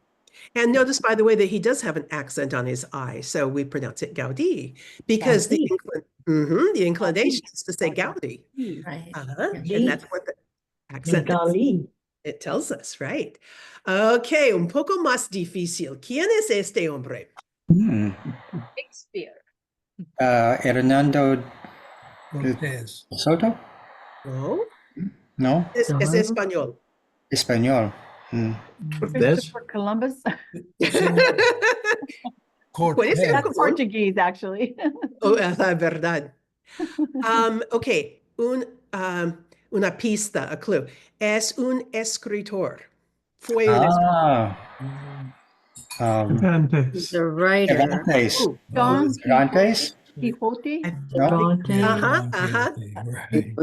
And notice, by the way, that he does have an accent on his I, so we pronounce it Gaudí because the inclination is to say Gaudí. Right. And that's what the accent Gali. it tells us, right? Okay, un poco más difícil. ¿Quién es este hombre? Mm. Shakespeare. Hernando Cortés. Soto? No, No, es español. español. Mm. Christopher Columbus. Puede ser That's común. Portuguese, actually. Oh, es la verdad. Ok, una pista, a clue. Es un escritor. Fue un escritor. Cervantes. The writer. Cervantes. Don Cervantes? Quixote. No? Ajá. Right.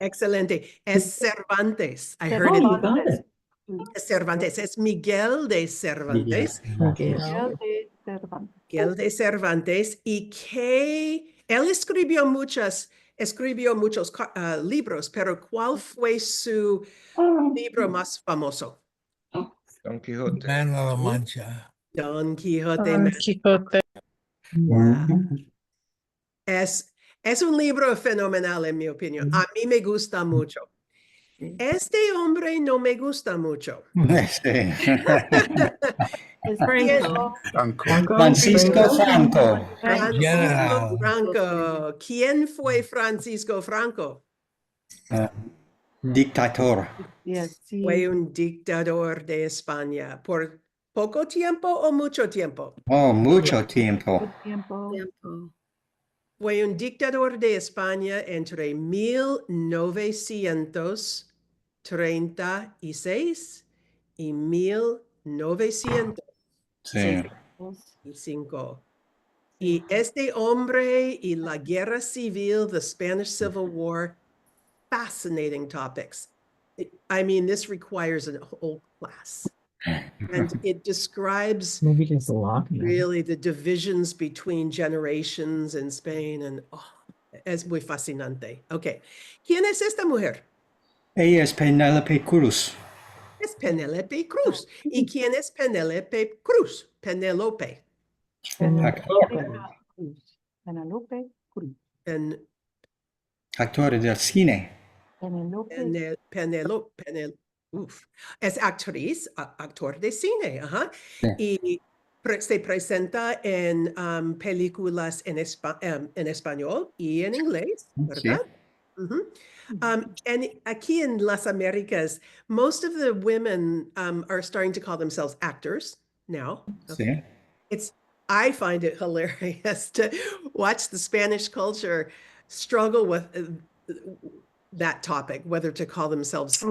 Excelente. Es Cervantes. I heard Oh, it. you got it. Es Cervantes. Es Miguel de Cervantes. Okay. Miguel de Cervantes. Y que él escribió muchos libros, pero ¿cuál fue su libro más famoso? Don Quixote. Man of la Mancha. Don Quijote. Don Quijote. Es un libro fenomenal, en mi opinión. A mí me gusta mucho. Este hombre no me gusta mucho. Sí. Franco. Francisco Franco. Francisco General. Franco. ¿Quién fue Francisco Franco? Dictador. Yes, sí. Fue un dictador de España. ¿Por poco tiempo o mucho tiempo? Oh, mucho tiempo. Good tiempo. Fue un dictador de España entre 1936 y 1965. Y este hombre y la guerra civil, the Spanish Civil War, fascinating topics. I mean, this requires a whole class. And it describes Maybe there's a lot. really the divisions between generations in Spain, and es muy fascinante. Okay. ¿Quién es esta mujer? Ella es Penélope Cruz. Es Penélope Cruz. ¿Y quién es Penélope Cruz? Penélope. Penélope Cruz. Actor del cine. Penélope. Es actriz, actor de cine. Ajá. Y se presenta en películas en español y en inglés, ¿verdad? And aquí in Las Americas, most of the women are starting to call themselves actors now. Sí. I find it hilarious to watch the Spanish culture struggle with that topic, whether to call themselves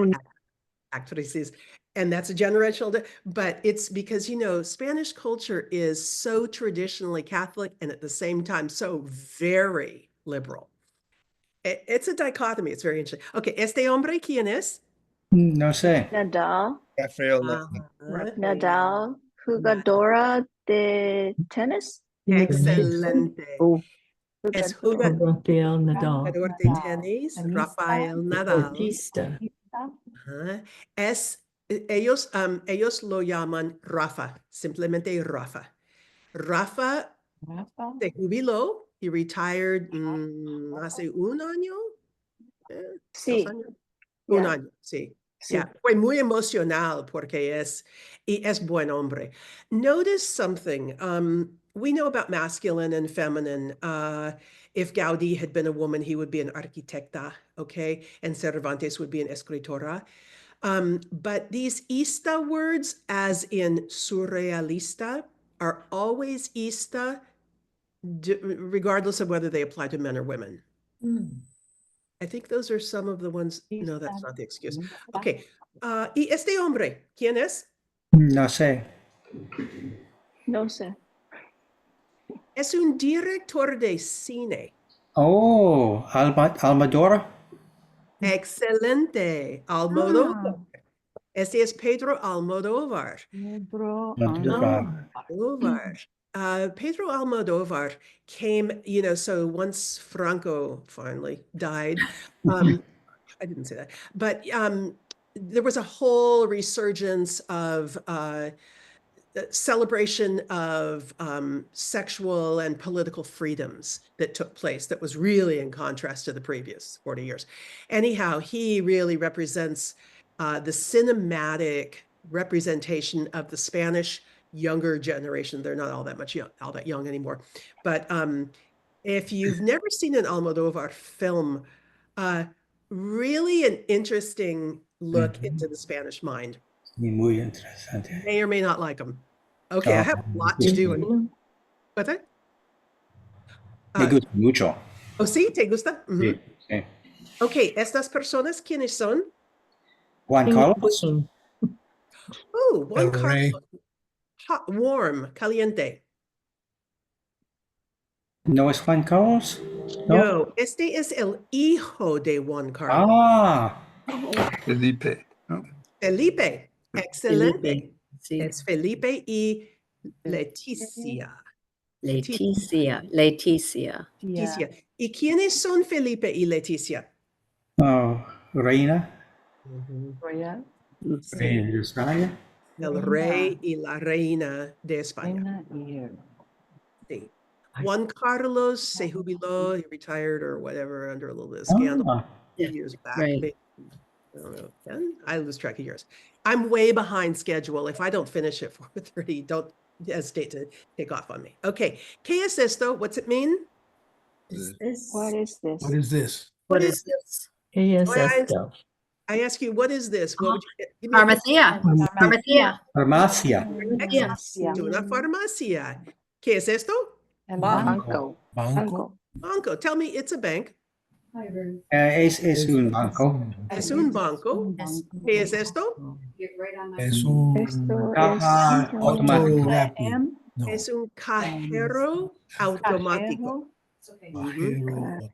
actresses. And that's a generational, but it's because, Spanish culture is so traditionally Catholic and at the same time so very liberal. It's a dichotomy. It's very interesting. Okay, este hombre, ¿quién es? No sé. Nadal. Rafael Nadal, jugadora de tenis. Excelente. Es Rafael Nadal. jugador de tenis, Rafael Nadal. Deportista. Es Ellos lo llaman Rafa, simplemente Rafa. Rafa se jubiló. He retired hace un año, 2 Sí, años. Un ya, año, sí. sí. Yeah, fue muy emocional porque es buen hombre. Notice something. We know about masculine and feminine. If Gaudí had been a woman, he would be an arquitecta, okay? And Cervantes would be an escritora. But these ista words, as in surrealista, are always ista, regardless of whether they apply to men or women. I think those are some of the ones. No, that's not the excuse. Okay. ¿Y este hombre? ¿Quién es? No sé. No sé. Es un director de cine. Oh, Almadora. Excelente. Almodóvar. Este es Pedro Almodóvar. Almodóvar. Pedro Almodóvar came, so once Franco finally died, I didn't say that, but there was a whole resurgence of celebration of sexual and political freedoms that took place that was really in contrast to the previous 40 years. Anyhow, he really represents the cinematic representation of the Spanish younger generation. They're not all that young anymore. But if you've never seen an Almodóvar film, really an interesting look into the Spanish mind. Muy interesante. May or may not like them. Okay, I have a lot to do. What's that? Me gusta mucho. Oh, sí, ¿te gusta? Sí, sí. Okay, estas personas, ¿quiénes son? Juan Carlos. Oh, Juan El Rey. Carlos. Hot, warm, caliente. ¿No es Juan Carlos? No, este es el hijo de Juan Carlos. Ah. Felipe. ¿no? Felipe. Excelente. Sí. Es Felipe y Leticia. Leticia. Leticia. ¿Y quiénes son Felipe y Leticia? Oh, Reina. Royal. Reina de España. El rey y la reina de España. Sí. Juan Carlos se jubiló, he retired or whatever under a little bit of scandal Ah. years back. right. Maybe, I don't know, 10? I lose track of years. I'm way behind schedule. If I don't finish at 4:30, don't hesitate to take off on me. Okay, ¿qué es esto? What's it mean? What is this? What is this? What is this? ASS. I ask you, what is this? What would you give me a- Pharmacia. Pharmacia. Farmacia. Excellent. Una farmacia. ¿Qué es esto? Banco. Banco. Banco. Tell me it's a bank. Es un banco. Es un banco. ¿Qué es esto? Es un Esto Caja es automática. No. Es un cajero automático. Cajero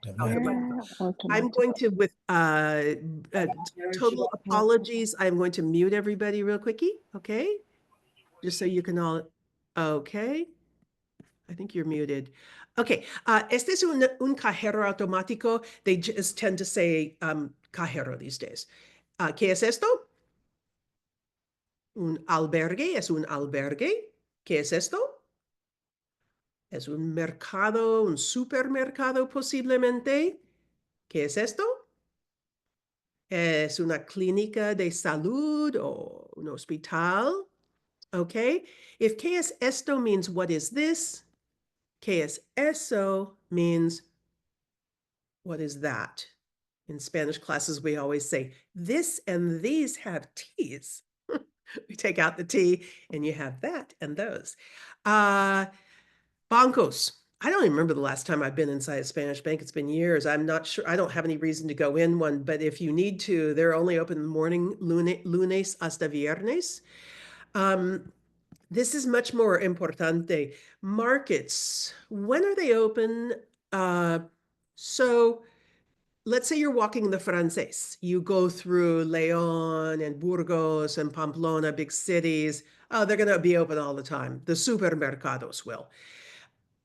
automático. I'm going to, with total apologies, I'm going to mute everybody real quickie, okay? Just so you can all, okay. I think you're muted. Okay, este es un cajero automático. They just tend to say cajero these days. ¿Qué es esto? Un albergue, es un albergue. ¿Qué es esto? Es un mercado, un supermercado posiblemente. ¿Qué es esto? Es una clínica de salud o un hospital. Okay? If ¿qué es esto means what is this? ¿Qué es eso means what is that? In Spanish classes, we always say this and these have T's. We take out the T and you have that and those. Bancos. I don't even remember the last time I've been inside a Spanish bank. It's been years. I'm not sure. I don't have any reason to go in one, but if you need to, they're only open in the morning, lunes hasta viernes. This is much more importante. Markets, when are they open? So let's say you're walking the Frances. You go through León and Burgos and Pamplona, big cities. Oh, they're going to be open all the time. The supermercados will.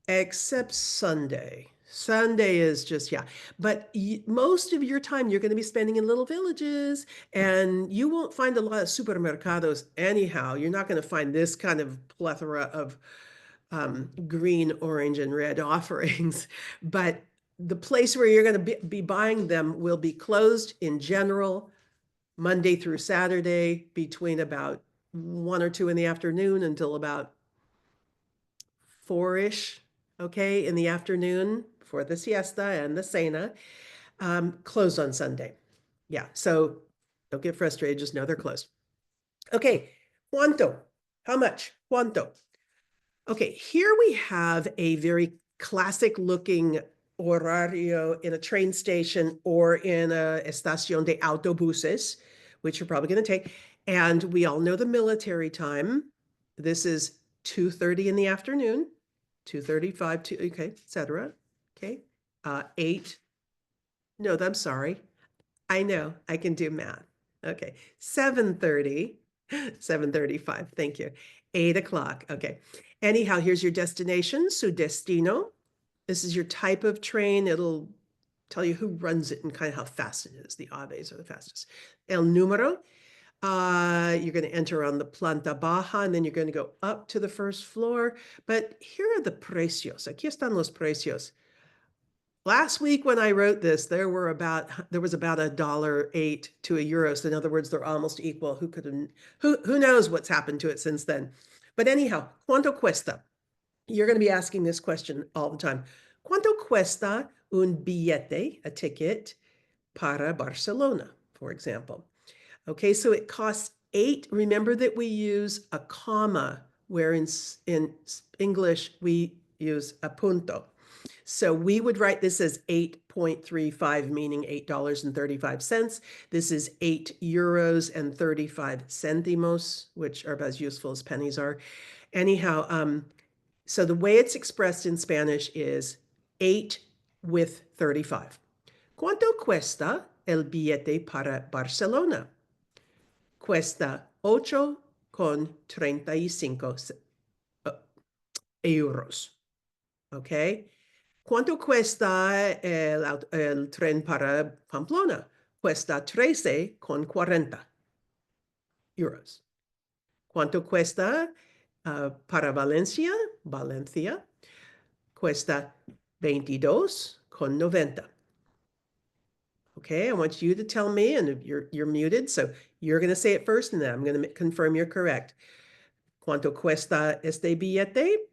Except Sunday. Sunday is just, yeah. But most of your time you're going to be spending in little villages, and you won't find a lot of supermercados anyhow. You're not going to find this kind of plethora of green, orange, and red offerings. But the place where you're going to be buying them will be closed in general, Monday through Saturday, between about 1 or 2 in the afternoon until about 4-ish, okay, in the afternoon for the siesta and the cena, closed on Sunday. Yeah, so don't get frustrated, just know they're closed. Okay, ¿cuánto? How much? ¿Cuánto? Okay, here we have a very classic looking horario in a train station or in a estación de autobuses, which you're probably going to take. And we all know the military time. This is 2:30 in the afternoon, 2:35, okay, etc. Okay, 8. No, I'm sorry. I know, I can do math. Okay, 7:30, 7:35, thank you. 8 o'clock, okay. Anyhow, here's your destination, su destino. This is your type of train. It'll tell you who runs it and kind of how fast it is. The aves are the fastest. El número. You're going to enter on the planta baja, and then you're going to go up to the first floor. But here are the precios. Aquí están los precios. Last week when I wrote this, there was about $1.08 to a euro. So in other words, they're almost equal. Who knows what's happened to it since then? But anyhow, ¿cuánto cuesta? You're going to be asking this question all the time. ¿Cuánto cuesta un billete, a ticket, para Barcelona, for example? Okay, so it costs 8. Remember that we use a comma, where in English we use a punto. So we would write this as 8.35, meaning $8.35. This is 8 euros and 35 centimos, which are about as useful as pennies are. Anyhow, so the way it's expressed in Spanish is 8 with 35. ¿Cuánto cuesta el billete para Barcelona? Cuesta 8,35 euros. Okay. ¿Cuánto cuesta el tren para Pamplona? Cuesta 13,40 euros. ¿Cuánto cuesta para Valencia? Cuesta 22,90. Okay, I want you to tell me, and you're muted, so you're going to say it first, and then I'm going to confirm you're correct. ¿Cuánto cuesta este billete?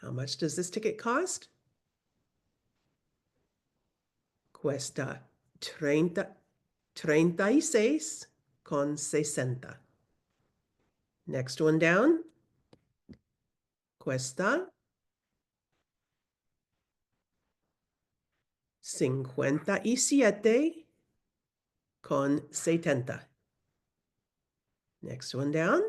How much does this ticket cost? Cuesta 36,60. Next one down. Cuesta 57,70. Next one down.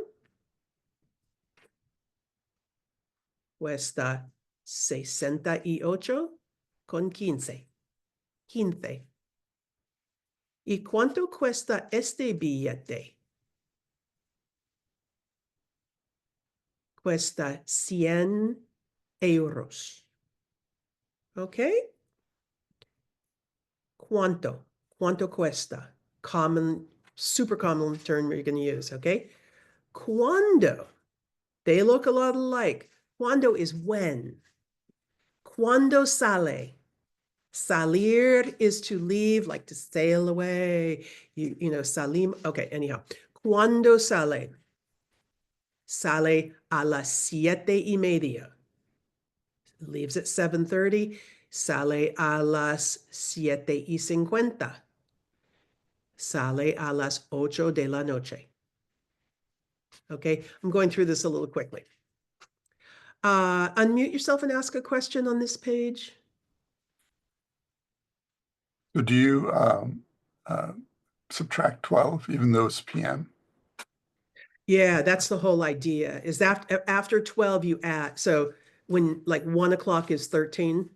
Cuesta 68,15. ¿Y cuánto cuesta este billete? Cuesta 100 euros. Okay? ¿Cuánto? ¿Cuánto cuesta? Common, super common term you're going to use, okay? ¿Cuándo? They look a lot alike. ¿Cuándo is when? ¿Cuándo sale? Salir is to leave, like to sail away. You know, salim. Okay, anyhow. ¿Cuándo sale? Sale a las 7:30. Leaves at 7:30. Sale a las 7:50. Sale a las 8 de la noche. Okay, I'm going through this a little quickly. Unmute yourself and ask a question on this page. So do you subtract 12, even though it's PM? Yeah, that's the whole idea, is that after 12 you add. So when like 1 o'clock is 13.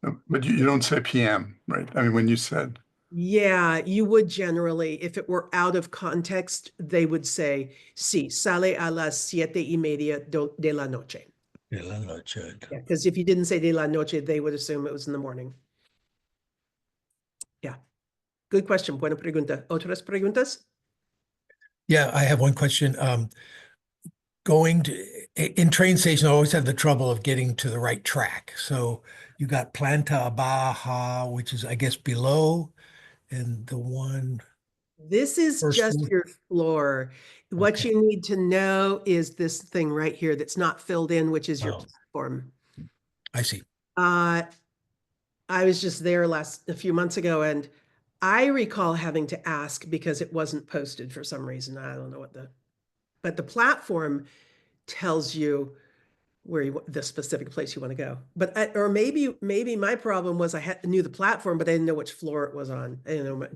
No, but you don't say PM, right? I mean, when you said. Yeah, you would generally, if it were out of context, they would say, sí, sale a las 7:30 de la noche. De la noche. Yeah, because if you didn't say de la noche, they would assume it was in the morning. Yeah. Good question. Buena pregunta. ¿Otras preguntas? Yeah, I have one question. Going in train station, I always have the trouble of getting to the right track. So you got Planta Baja, which is, I guess, below, and the one. This is First just one. your floor. What Okay. you need to know is this thing right here that's not filled in, which is your Oh. platform. I see. I was just there a few months ago, and I recall having to ask because it wasn't posted for some reason. I don't know but the platform tells you where the specific place you want to go. But or maybe my problem was I knew the platform, but I didn't know which floor it was on. I didn't know.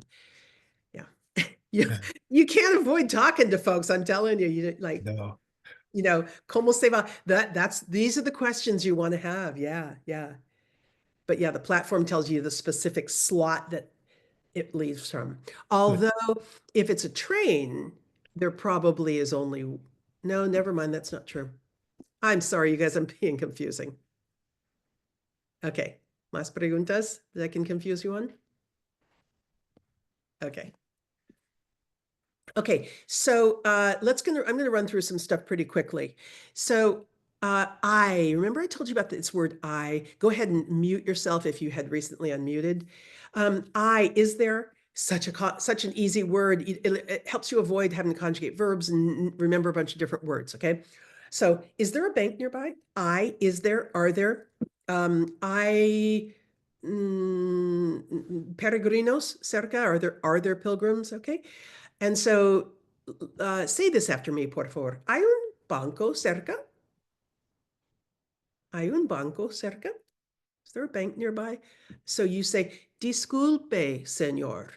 Yeah, you can't avoid talking to folks. I'm telling you, No. Como se va? These are the questions you want to have. Yeah, yeah. But yeah, the platform tells you the specific slot that it leaves from. Although if it's a train, there probably is only, no, never mind. That's not true. I'm sorry, you guys, I'm being confusing. Okay. Más preguntas that I can confuse you on? Okay. Okay, so I'm gonna run through some stuff pretty quickly. So remember I told you about this word I. Go ahead and mute yourself if you had recently unmuted. Is there such an easy word. It helps you avoid having to conjugate verbs and remember a bunch of different words, okay? So is there a bank nearby? Is there, are there? Peregrinos cerca, are there pilgrims? Okay. And so say this after me, por favor. ¿Hay un banco cerca? ¿Hay un banco cerca? Is there a bank nearby? So you say, disculpe, señor.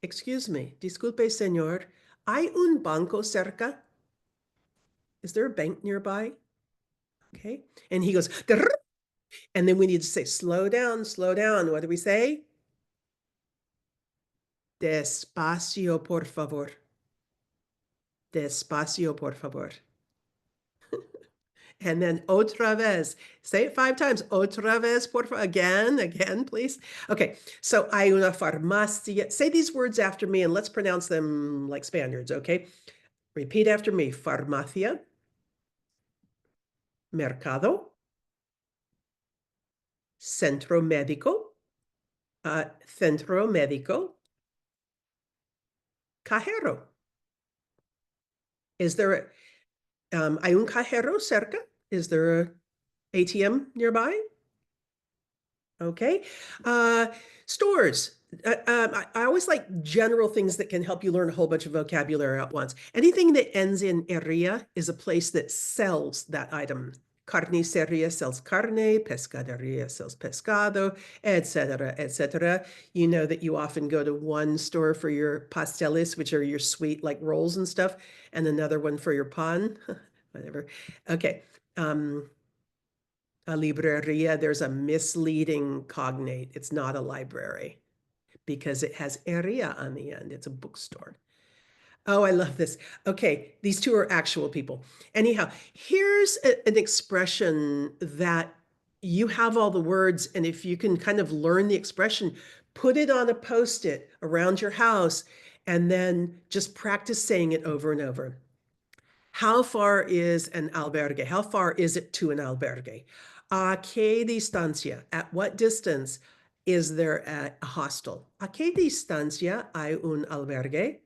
Excuse me, disculpe, señor. ¿Hay un banco cerca? Is there a bank nearby? Okay. And he goes, "Grrr." And then we need to say, slow down, slow down. What do we say? Despacio, por favor. Despacio, por favor. And then otra vez. Say it 5 times. Otra vez, por favor. Again, please. Okay, so hay una farmacia. Say these words after me and let's pronounce them like Spaniards, okay? Repeat after me. Farmacia. Mercado. Centro médico. Centro médico. Cajero. Is there hay un cajero cerca? Is there a ATM nearby? Okay. Stores. I always like general things that can help you learn a whole bunch of vocabulary at once. Anything that ends in eria is a place that sells that item. Carniceria sells carne, pescaderia sells pescado, etc., etc. You know that you often go to one store for your pasteles, which are your sweet like rolls and stuff, and another one for your pan, whatever. Okay. A libreria, there's a misleading cognate. It's not a library because it has eria on the end. It's a bookstore. Oh, I love this. Okay, these two are actual people. Anyhow, here's an expression that you have all the words, and if you can kind of learn the expression, put it on a Post-it around your house, and then just practice saying it over and over. How far is an albergue? How far is it to an albergue? ¿A qué distancia? At what distance is there a hostel? ¿A qué distancia hay un albergue?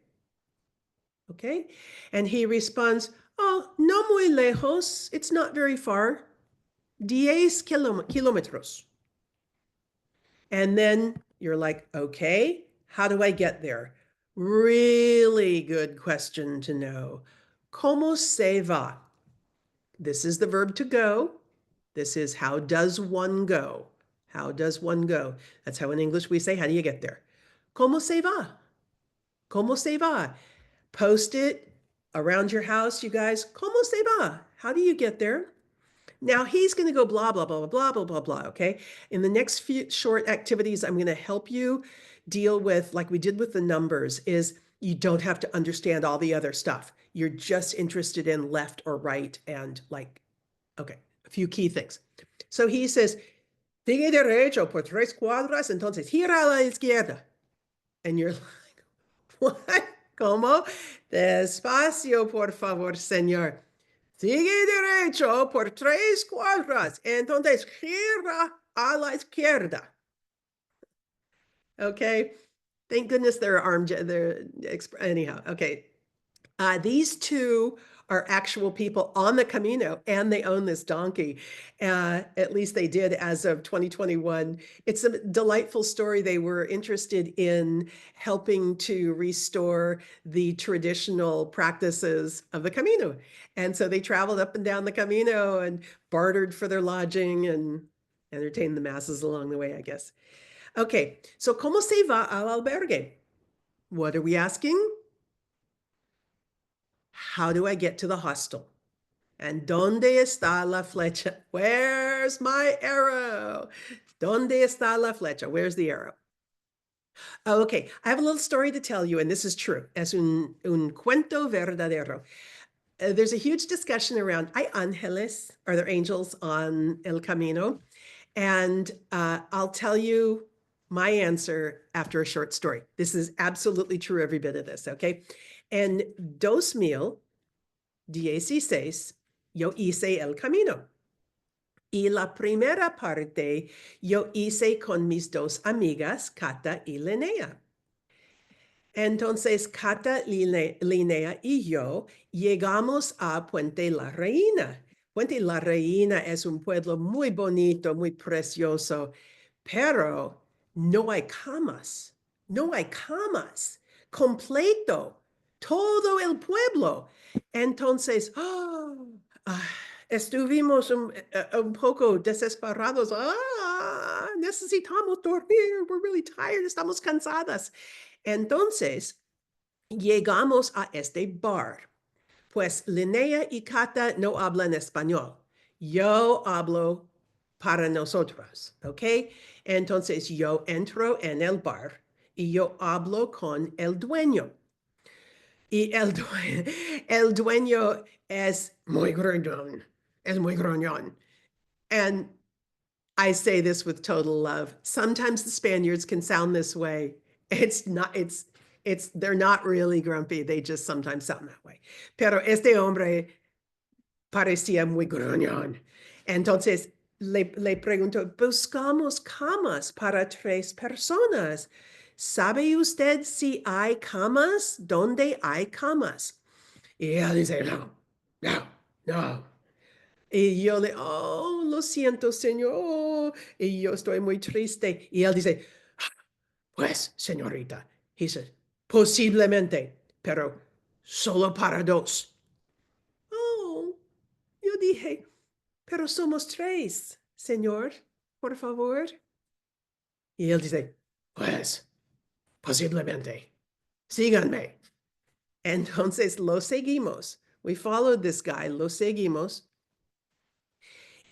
Okay. And he responds, oh, no muy lejos. It's not very far. 10 kilómetros. And then you're like, okay, how do I get there? Really good question to know. ¿Cómo se va? This is the verb to go. This is how does one go? How does one go? That's how in English we say, how do you get there? ¿Cómo se va? ¿Cómo se va? Post it around your house, you guys. ¿Cómo se va? How do you get there? Now he's going to go blah, blah, blah, blah, blah, blah, blah, okay? In the next few short activities, I'm going to help you deal with, like we did with the numbers, is you don't have to understand all the other stuff. You're just interested in left or right and like, okay, a few key things. So he says, sigue derecho por 3 cuadras, entonces gira a la izquierda. And you're like, what? ¿Cómo? Despacio, por favor, señor. Sigue derecho por 3 cuadras, entonces gira a la izquierda. Okay. Thank goodness they're anyhow. Okay. These two are actual people on the Camino, and they own this donkey. At least they did as of 2021. It's a delightful story. They were interested in helping to restore the traditional practices of the Camino. And so they traveled up and down the Camino and bartered for their lodging and entertained the masses along the way, I guess. Okay, so ¿cómo se va al albergue? What are we asking? How do I get to the hostel? And ¿dónde está la flecha? Where's my arrow? ¿Dónde está la flecha? Where's the arrow? Oh, okay, I have a little story to tell you, and this is true. Es un cuento verdadero. There's a huge discussion around, ¿hay ángeles? Are there angels on El Camino? And I'll tell you my answer after a short story. This is absolutely true, every bit of this, okay? En 2016, yo hice el camino. Y la primera parte yo hice con mis dos amigas, Cata y Linnea. Entonces, Cata, Linnea y yo llegamos a Puente La Reina. Puente La Reina es un pueblo muy bonito, muy precioso, pero no hay camas. No hay camas. Completo. Todo el pueblo. Entonces, estuvimos un poco desesperados. Necesitamos dormir. We're really tired. Estamos cansadas. Entonces, llegamos a este bar. Pues Linnea y Cata no hablan español. Yo hablo para nosotras, ¿ok? Entonces yo entro en el bar y yo hablo con el dueño. Y el dueño es muy gruñón. Es muy gruñón. And I say this with total love. Sometimes the Spaniards can sound this way. They're not really grumpy. They just sometimes sound that way. Pero este hombre parecía muy gruñón. Entonces le pregunto, buscamos camas para 3 personas. ¿Sabe usted si hay camas? ¿Dónde hay camas? Y él dice, no. Y yo lo siento, señor. Y yo estoy muy triste. Y él dice, pues, señorita, he said, posiblemente, pero solo para 2. Oh, yo dije, pero somos 3, señor, por favor. Y él dice, pues, posiblemente, síganme. Entonces lo seguimos. We followed this guy, lo seguimos.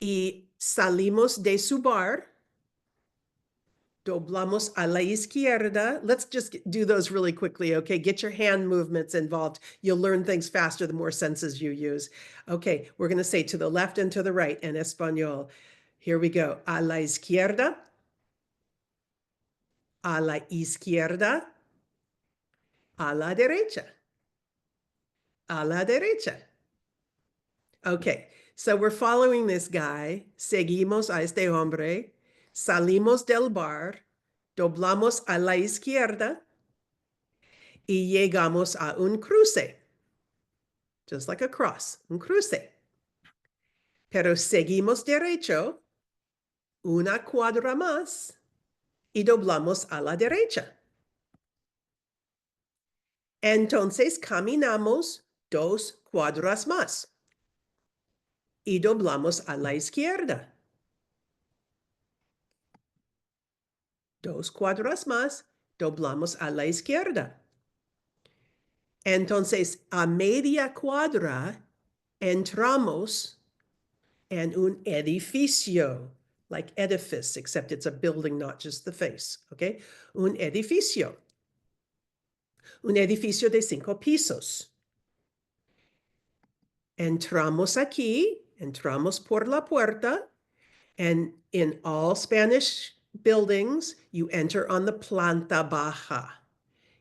Y salimos de su bar. Doblamos a la izquierda. Let's just do those really quickly, okay? Get your hand movements involved. You'll learn things faster the more senses you use. Okay, we're going to say to the left and to the right in Espanol. Here we go. A la izquierda. A la izquierda. A la derecha. A la derecha. Okay, so we're following this guy. Seguimos a este hombre. Salimos del bar, doblamos a la izquierda y llegamos a un cruce. Just like a cross, un cruce. Pero seguimos derecho, una cuadra más y doblamos a la derecha. Entonces caminamos 2 cuadras más y doblamos a la izquierda. 2 cuadras más, doblamos a la izquierda. Entonces, a media cuadra, entramos en un edificio, like edifice, except it's a building, not just the face, okay? Un edificio. Un edificio de 5 pisos. Entramos aquí Entramos por la puerta. And in all Spanish buildings, you enter on the planta baja.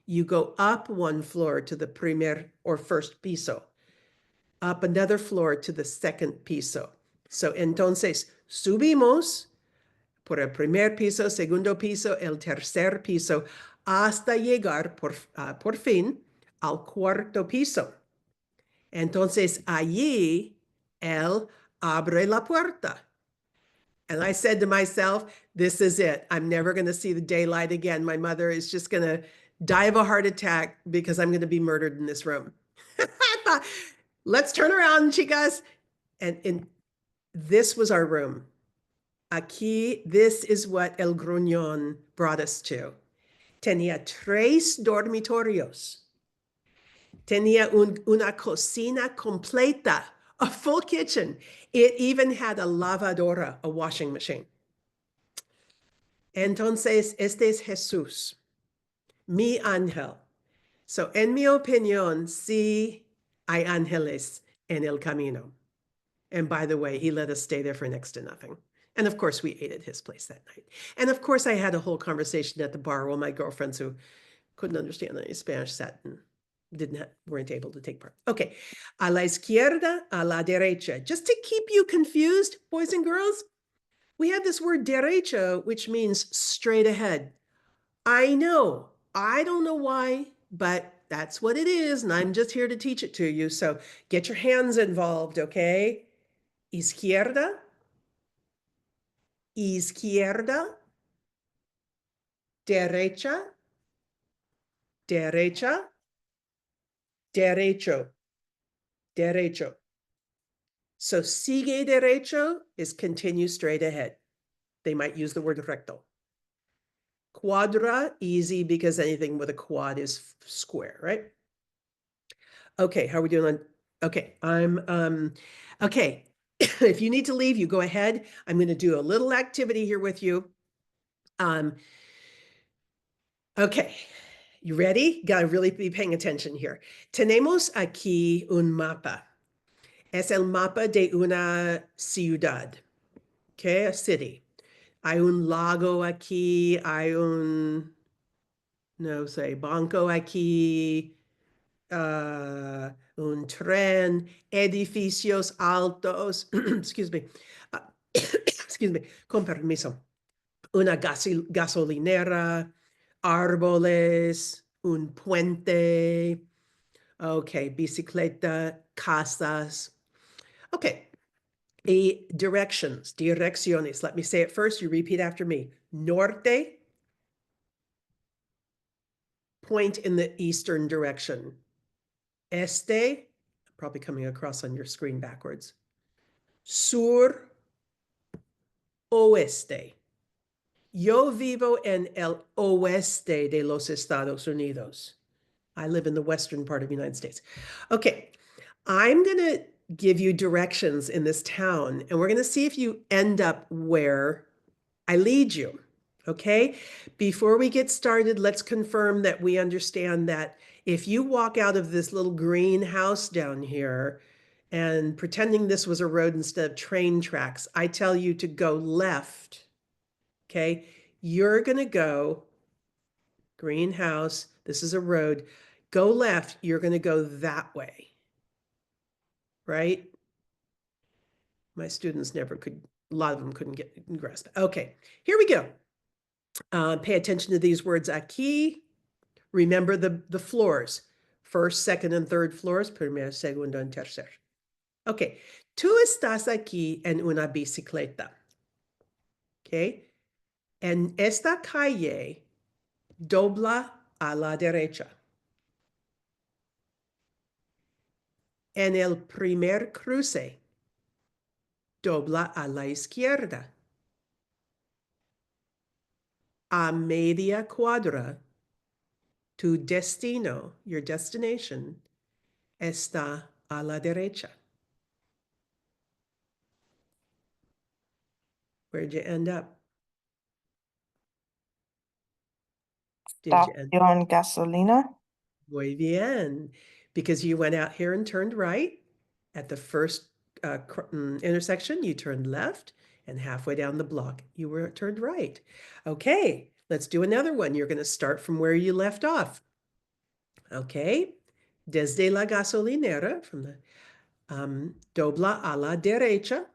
You go up one floor to the primer or first piso, up another floor to the second piso. So entonces subimos por el primer piso, segundo piso, el tercer piso, hasta llegar por fin al cuarto piso. Entonces allí él abre la puerta. And I said to myself, this is it. I'm never going to see the daylight again. My mother is just going to die of a heart attack because I'm going to be murdered in this room. I thought, let's turn around, chicas. And this was our room. Aquí, this is what El Gruñón brought us to. Tenía 3 dormitorios. Tenía una cocina completa, a full kitchen. It even had a lavadora, a washing machine. Entonces, este es Jesús, mi ángel. So, en mi opinión, sí hay ángeles en el camino. And by the way, he let us stay there for next to nothing. And of course, we ate at his place that night. And of course, I had a whole conversation at the bar while my girlfriends who couldn't understand any Spanish sat and weren't able to take part. Okay, a la izquierda, a la derecha. Just to keep you confused, boys and girls, we have this word derecha, which means straight ahead. I know, I don't know why, but that's what it is, and I'm just here to teach it to you. So get your hands involved, okay? Izquierda, izquierda, derecha, derecha, derecho, derecho. So sigue derecho is continue straight ahead. They might use the word recto. Cuadra, easy because anything with a quad is square, right? Okay, how are we doing on? Okay, okay. If you need to leave, you go ahead. I'm going to do a little activity here with you. Okay, you ready? Got to really be paying attention here. Tenemos aquí un mapa. Es el mapa de una ciudad. Okay, a city. Hay un lago aquí, hay un, no sé, banco aquí, un tren, edificios altos, excuse me, excuse me, con permiso, una gasolinera, árboles, un puente, okay, bicicleta, casas. Okay, direcciones. Let me say it first. You repeat after me. Norte, point in the eastern direction. Este, probably coming across on your screen backwards. Sur, oeste. Yo vivo en el oeste de los Estados Unidos. I live in the western part of the United States. Okay, I'm going to give you directions in this town, and we're going to see if you end up where I lead you. Okay, before we get started, let's confirm that we understand that if you walk out of this little green house down here and pretending this was a road instead of train tracks, I tell you to go left. Okay, you're going to go greenhouse. This is a road. Go left. You're going to go that way. Right? My students never could, a lot of them couldn't grasp it. Okay, here we go. Pay attention to these words aquí. Remember the floors. First, second, and third floors. Primero, segundo, and tercer. Okay. Tú estás aquí en una bicicleta. Okay. En esta calle, dobla a la derecha. En el primer cruce, dobla a la izquierda. A media cuadra, tu destino, your destination, está a la derecha. Where'd you end up? Stop on gasolina. Muy bien. Because you went out here and turned right at the first intersection, you turned left, and halfway down the block, you were turned right. Okay, let's do another one. You're going to start from where you left off. Okay, desde la gasolinera, from the dobla a la derecha,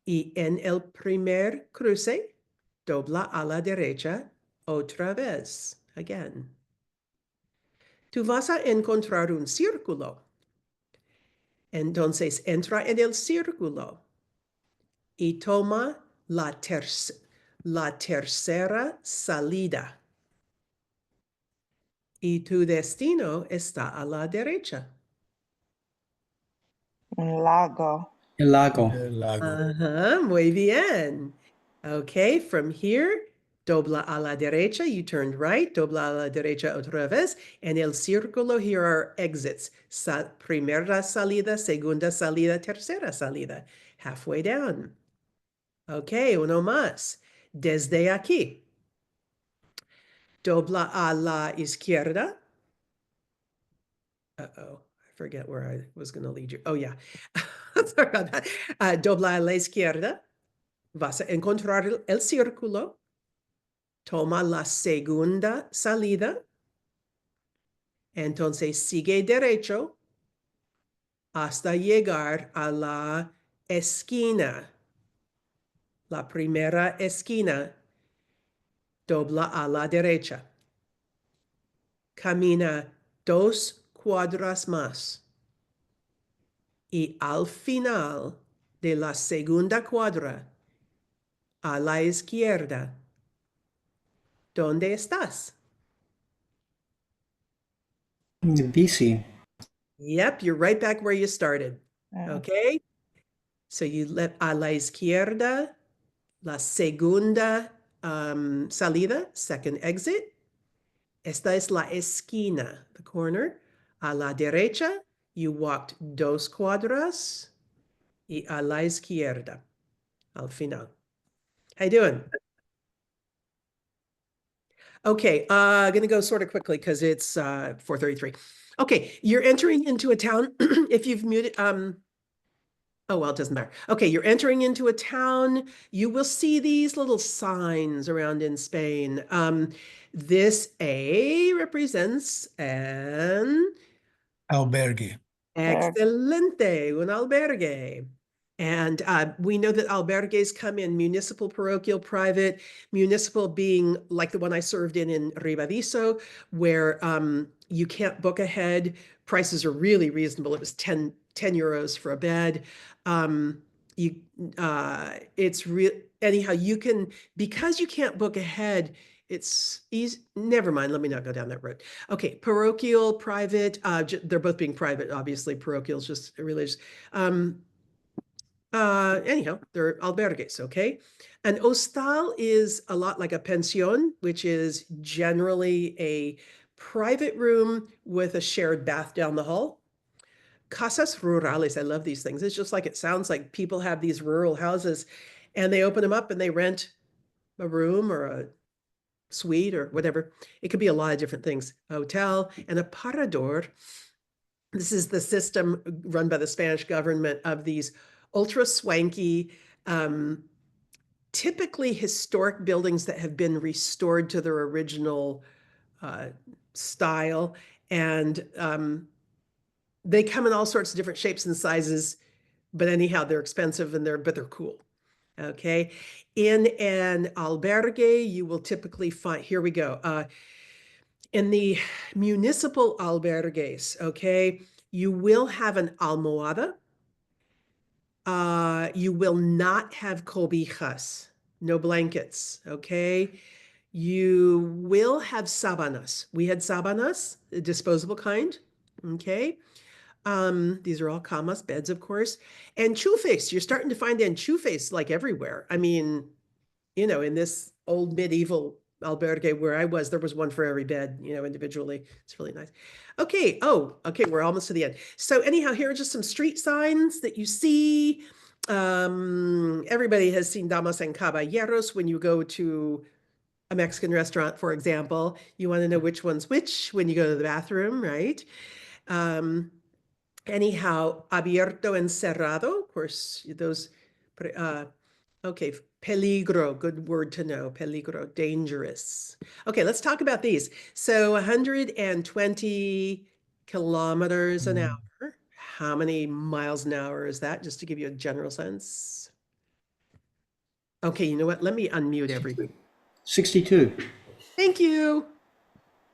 y en el primer cruce, dobla a la derecha otra vez, again. Tú vas a encontrar un círculo. Entonces entra en el círculo y toma la tercera salida. Y tu destino está a la derecha. Un lago. El lago. El lago. Muy bien. Okay, from here, dobla a la derecha, you turned right, dobla a la derecha otra vez. En el círculo, here are exits. Primera salida, segunda salida, tercera salida. Halfway down. Okay, uno más. Desde aquí. Dobla a la izquierda. Uh-oh, I forget where I was going to lead you. Oh, yeah. Sorry about that. Dobla a la izquierda. Vas a encontrar el círculo. Toma la segunda salida. Entonces sigue derecho hasta llegar a la esquina. La primera esquina. Dobla a la derecha. Camina 2 cuadras más. Y al final de la segunda cuadra, a la izquierda, ¿dónde estás? Bici. Yep, you're right back where you started. Okay? So you left a la izquierda, la segunda salida, second exit. Esta es la esquina, the corner. A la derecha, you walked 2 cuadras. Y a la izquierda, al final. How you doing? Okay, going to go sort of quickly because it's 4:33. Okay, you're entering into a town. If you've muted, oh, well, it doesn't matter. Okay, you're entering into a town. You will see these little signs around in Spain. This A represents an Albergue. excelente, un albergue. And we know that albergues come in municipal, parochial, private, municipal being like the one I served in Ribadizo, where you can't book ahead. Prices are really reasonable. It was 10 euros for a bed. It's real. Anyhow, you can, because you can't book ahead, it's easy. Never mind. Let me not go down that road. Okay. Parochial, private, they're both being private. Obviously, parochial is just religious. Anyhow, they're albergues, okay? An hostal is a lot like a pension, which is generally a private room with a shared bath down the hall. Casas rurales, I love these things. It's just like it sounds like people have these rural houses and they open them up and they rent a room or a suite or whatever. It could be a lot of different things. A hotel and a parador. This is the system run by the Spanish government of these ultra swanky, typically historic buildings that have been restored to their original style. And they come in all sorts of different shapes and sizes, but anyhow, they're expensive and but they're cool. Okay. In an albergue, you will typically find, here we go. In the municipal albergues, okay, you will have an almohada. You will not have cobijas, no blankets, okay? You will have sábanas. We had sábanas, the disposable kind, okay? These are all camas, beds, of course. Enchufes, you're starting to find enchufes like everywhere. I mean, you know, in this old medieval albergue where I was, there was one for every bed, you know, individually. It's really nice. Okay. Oh, okay. We're almost to the end. So anyhow, here are just some street signs that you see. Everybody has seen Damas and Caballeros when you go to a Mexican restaurant, for example. You want to know which one's which when you go to the bathroom, right? Anyhow, abierto and cerrado, of course, those, okay, peligro, good word to know, peligro, dangerous. Okay, let's talk about these. So 120 kilometers an hour. How many miles an hour is that, just to give you a general sense? Okay, you know what? Let me unmute everybody. 62. Thank you.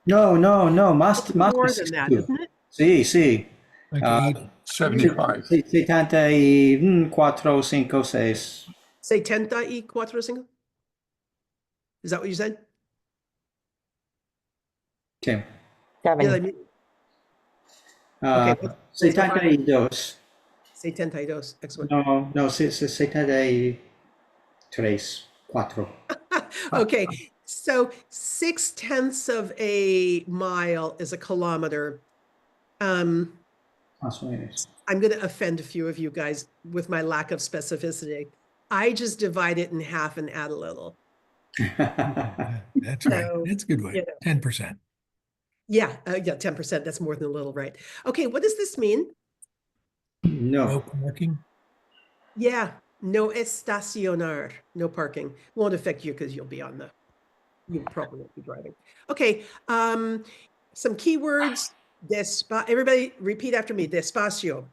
No, más More de than that, 62. isn't it? Sí, sí. Like Ah, 75. 74, 5, 6. 74. Is that what you said? Okay. Did I mean? Okay, what's the final? 72. 72. Excellent. No, 73, 4. Okay, so 6/10 of a mile is a kilometer. Más o menos. I'm going to offend a few of you guys with my lack of specificity. I just divide it in half and add a little. That's right. So, That's a good way. 10%. Yeah, 10%. That's more than a little, right? Okay, what does this mean? No. Parking. Yeah, no estacionar, no parking. Won't affect you because you'll probably won't be driving. Okay, some keywords. Everybody repeat after me. Despacio.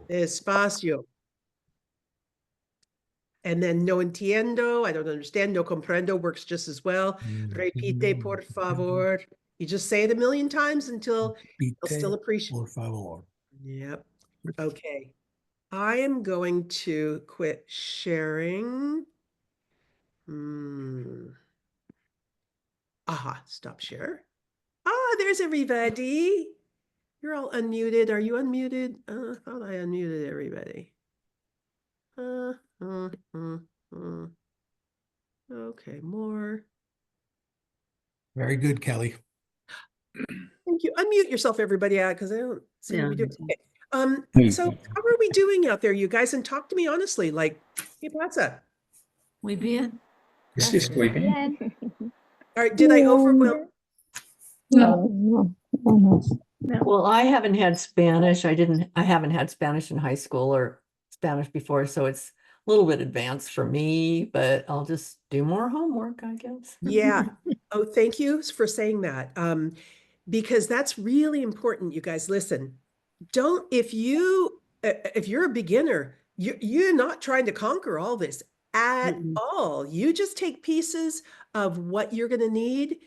Despacio. And then no entiendo, I don't understand. No comprendo works just as well. Repite, por favor. You just say it a million times until you'll still appreciate it. Por favor. Yep. Okay. I am going to quit sharing. Stop share. There's everybody. You're all unmuted. Are you unmuted? I thought I unmuted everybody. Okay, more. Very good, Kelly. Thank you. Unmute yourself, everybody, because I don't seem to be doing it. Okay. So how are we doing out there, you guys? And talk to me honestly, like, ¿qué pasa? Muy bien. Estoy bien. All right, did I overwhelm? No. Well, I haven't had Spanish. I haven't had Spanish in high school or Spanish before, so it's a little bit advanced for me, but I'll just do more homework, I guess. Yeah. Oh, thank you for saying that. Because that's really important, you guys. Listen, if you're a beginner, you're not trying to conquer all this at all. You just take pieces of what you're going to need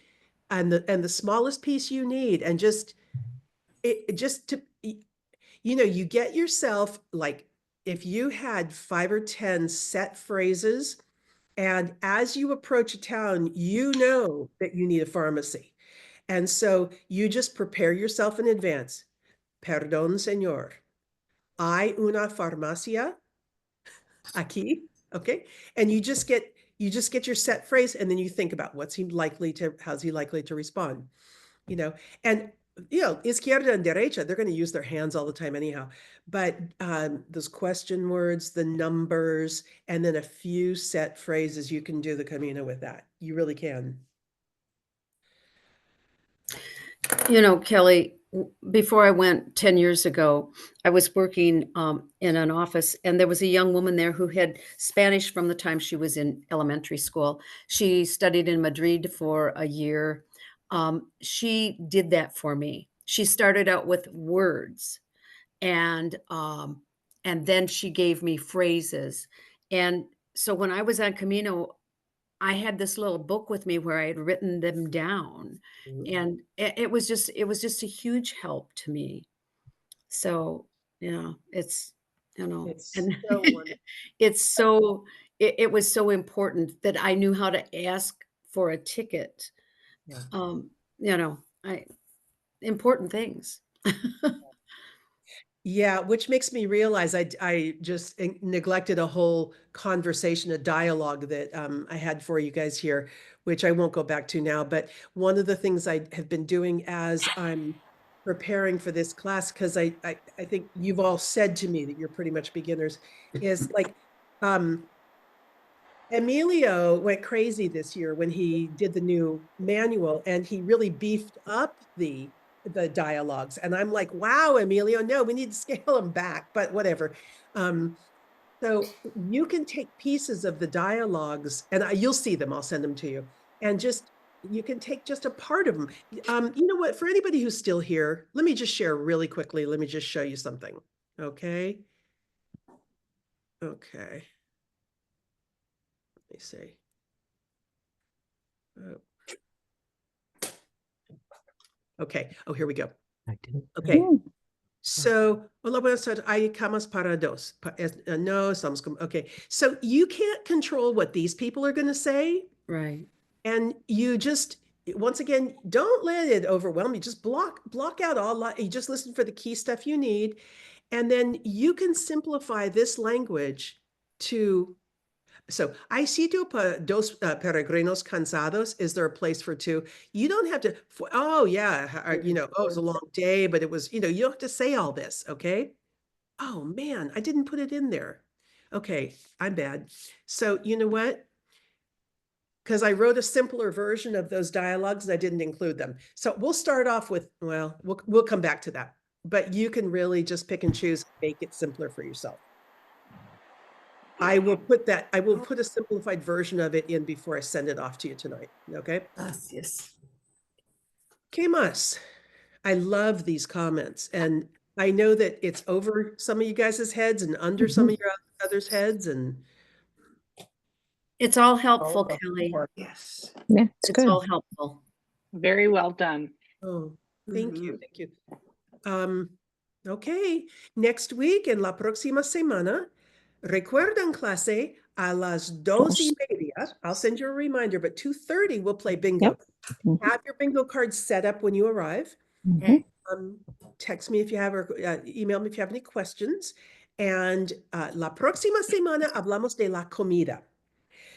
and the smallest piece you need, and you get yourself, like, if you had 5 or 10 set phrases, and as you approach a town, you know that you need a pharmacy. And so you just prepare yourself in advance. Perdón, señor. Hay una farmacia aquí. Okay. And you just get your set phrase, and then you think about how's he likely to respond, and izquierda and derecha, they're going to use their hands all the time anyhow. But those question words, the numbers, and then a few set phrases, you can do the Camino with that. You really can. Kelly, before I went 10 years ago, I was working in an office, and there was a young woman there who had Spanish from the time she was in elementary school. She studied in Madrid for a year. She did that for me. She started out with words, and then she gave me phrases. And so when I was on Camino, I had this little book with me where I had written them down, and it was just a huge help to me. So, it's, It's and so wonderful. it was so important that I knew how to ask for a ticket. Yeah. Important things. Yeah, which makes me realize I just neglected a whole conversation, a dialogue that I had for you guys here, which I won't go back to now. But one of the things I have been doing as I'm preparing for this class, because I think you've all said to me that you're pretty much beginners, is like, Emilio went crazy this year when he did the new manual, and he really beefed up the the dialogues. And I'm like, wow, Emilio, no, we need to scale them back, but whatever. So you can take pieces of the dialogues and you'll see them, I'll send them to you. And just, you can take just a part of them. You know what, for anybody who's still here, let me just share really quickly. Let me just show you something. Okay. Okay. Let me see. Okay. Oh, here we go. Okay. So, hola, buenas tardes. Hay camas para dos. No, estamos okay. So you can't control what these people are going to say. Right. And you just, once again, don't let it overwhelm you. Just block out all, you just listen for the key stuff you need. And then you can simplify this language to, so, hay sitio para dos peregrinos cansados. Is there a place for two? You don't have to, oh yeah, you know, oh, it was a long day, but it was, you know, you don't have to say all this, okay? Oh man, I didn't put it in there. Okay, I'm bad. So you know what? Because I wrote a simpler version of those dialogues and I didn't include them. So we'll start off with, well, we'll come back to that. But you can really just pick and choose, make it simpler for yourself. I will put a simplified version of it in before I send it off to you tonight. Okay. Yes. ¿Qué más? I love these comments. And I know that it's over some of you guys' heads and under some of your others' heads. And it's all helpful, Kelly. Yes. Yeah, It's all helpful. Very well done. Oh, thank you. Thank you. Okay. Next week, en la próxima semana, recuerdan clase a las 2:30. I'll send you a reminder, but 2:30 we'll play bingo. Have your bingo cards set up when you arrive. Text me if you have, or email me if you have any questions. And la próxima semana hablamos de la comida.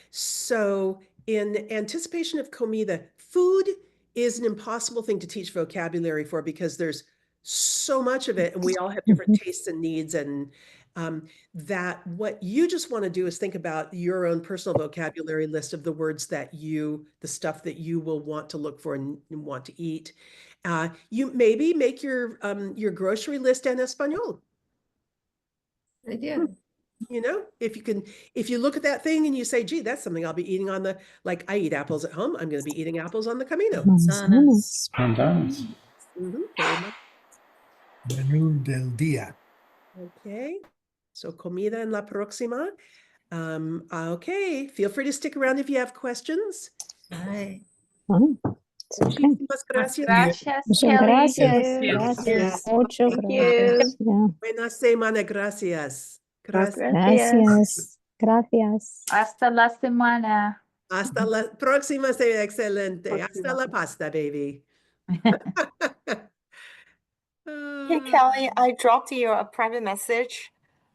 So in anticipation of comida, food is an impossible thing to teach vocabulary for because there's so much of it and we all have different tastes and needs, and that what you just want to do is think about your own personal vocabulary list of the words that the stuff that you will want to look for and want to eat. You maybe make your grocery list en español. Idea. You know, if you look at that thing and you say, gee, that's something I'll be eating on the, like I eat apples at home, I'm going to be eating apples on the Camino. Manzanas. Menú del día. Okay, so comida en la próxima. Okay, feel free to stick around if you have questions. Bye. Muchísimas gracias. Muchas gracias. Gracias. Mucho gracias. Yeah. Buena semana, gracias. Gracias. Gracias. Hasta la semana. Hasta la próxima, sea excelente. Hasta la pasta, baby. Hey, Kelly, I dropped you a private message.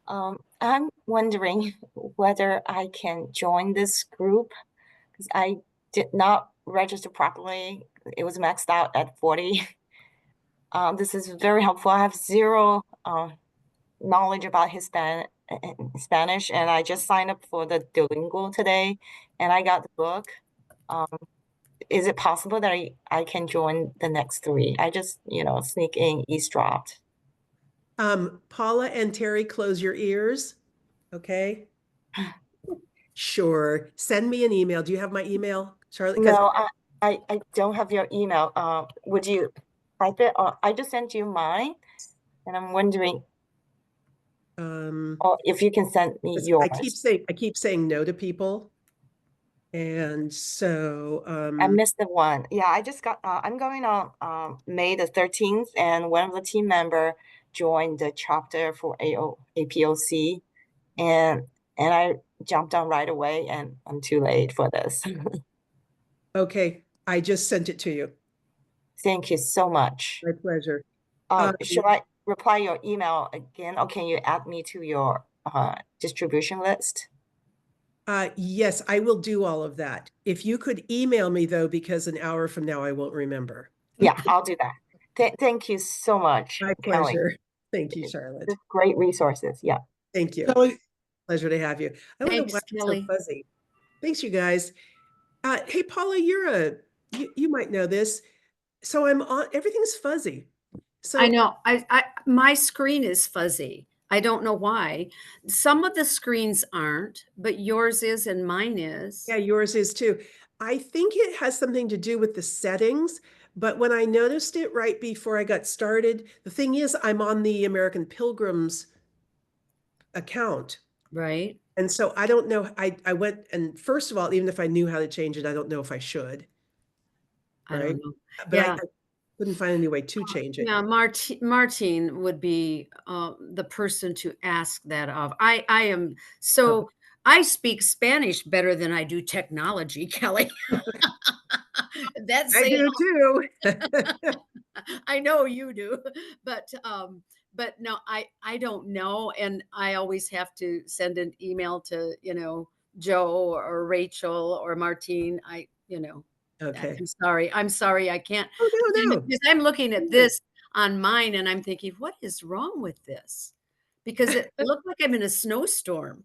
I'm wondering whether I can join this group because I did not register properly. It was maxed out at 40. This is very helpful. I have zero knowledge about Spanish, and I just signed up for the Duolingo today, and I got the book. Is it possible that I can join the next 3? I just, sneak in, eavesdropped. Paula and Terry, close your ears. Okay. Sure. Send me an email. Do you have my email, Charlotte? No, I don't have your email. Would you type it? Or I just sent you mine, and I'm wondering or if you can send me yours. I keep saying no to people. And so I missed the one. Yeah, I just got I'm going on May the 13th, and one of the team member joined the chapter for APOC, and I jumped on right away, and I'm too late for this. Okay, I just sent it to you. Thank you so much. My pleasure. Should I reply your email again, or can you add me to your distribution list? Yes, I will do all of that. If you could email me though, because an hour from now I won't remember. Yeah, I'll do that. Thank you so much. My pleasure. Kelly. Thank you, Charlotte. Great resources. Yeah. Thank you. Kelly. Pleasure to have you. I don't know why it's so fuzzy. Thanks, you guys. Hey, Paula, you might know this. So I'm on, everything's fuzzy. So I know. My screen is fuzzy. I don't know why. Some of the screens aren't, but yours is and mine is. yeah, yours is too. I think it has something to do with the settings, but when I noticed it right before I got started, the thing is I'm on the American Pilgrims account. Right. And so I don't know. I went, and first of all, even if I knew how to change it, I don't know if I should. I Right. don't know. But I Yeah. couldn't find any way to change it. Yeah, Martine would be the person to ask that of. I am so I speak Spanish better than I do technology, Kelly. That's I saying do too. I know you do, but no, I don't know, and I always have to send an email to Joe or Rachel or Martine. Okay. I'm sorry, I can't. Oh, no. Because I'm looking at this on mine, and I'm thinking, what is wrong with this? Because it looked like I'm in a snowstorm.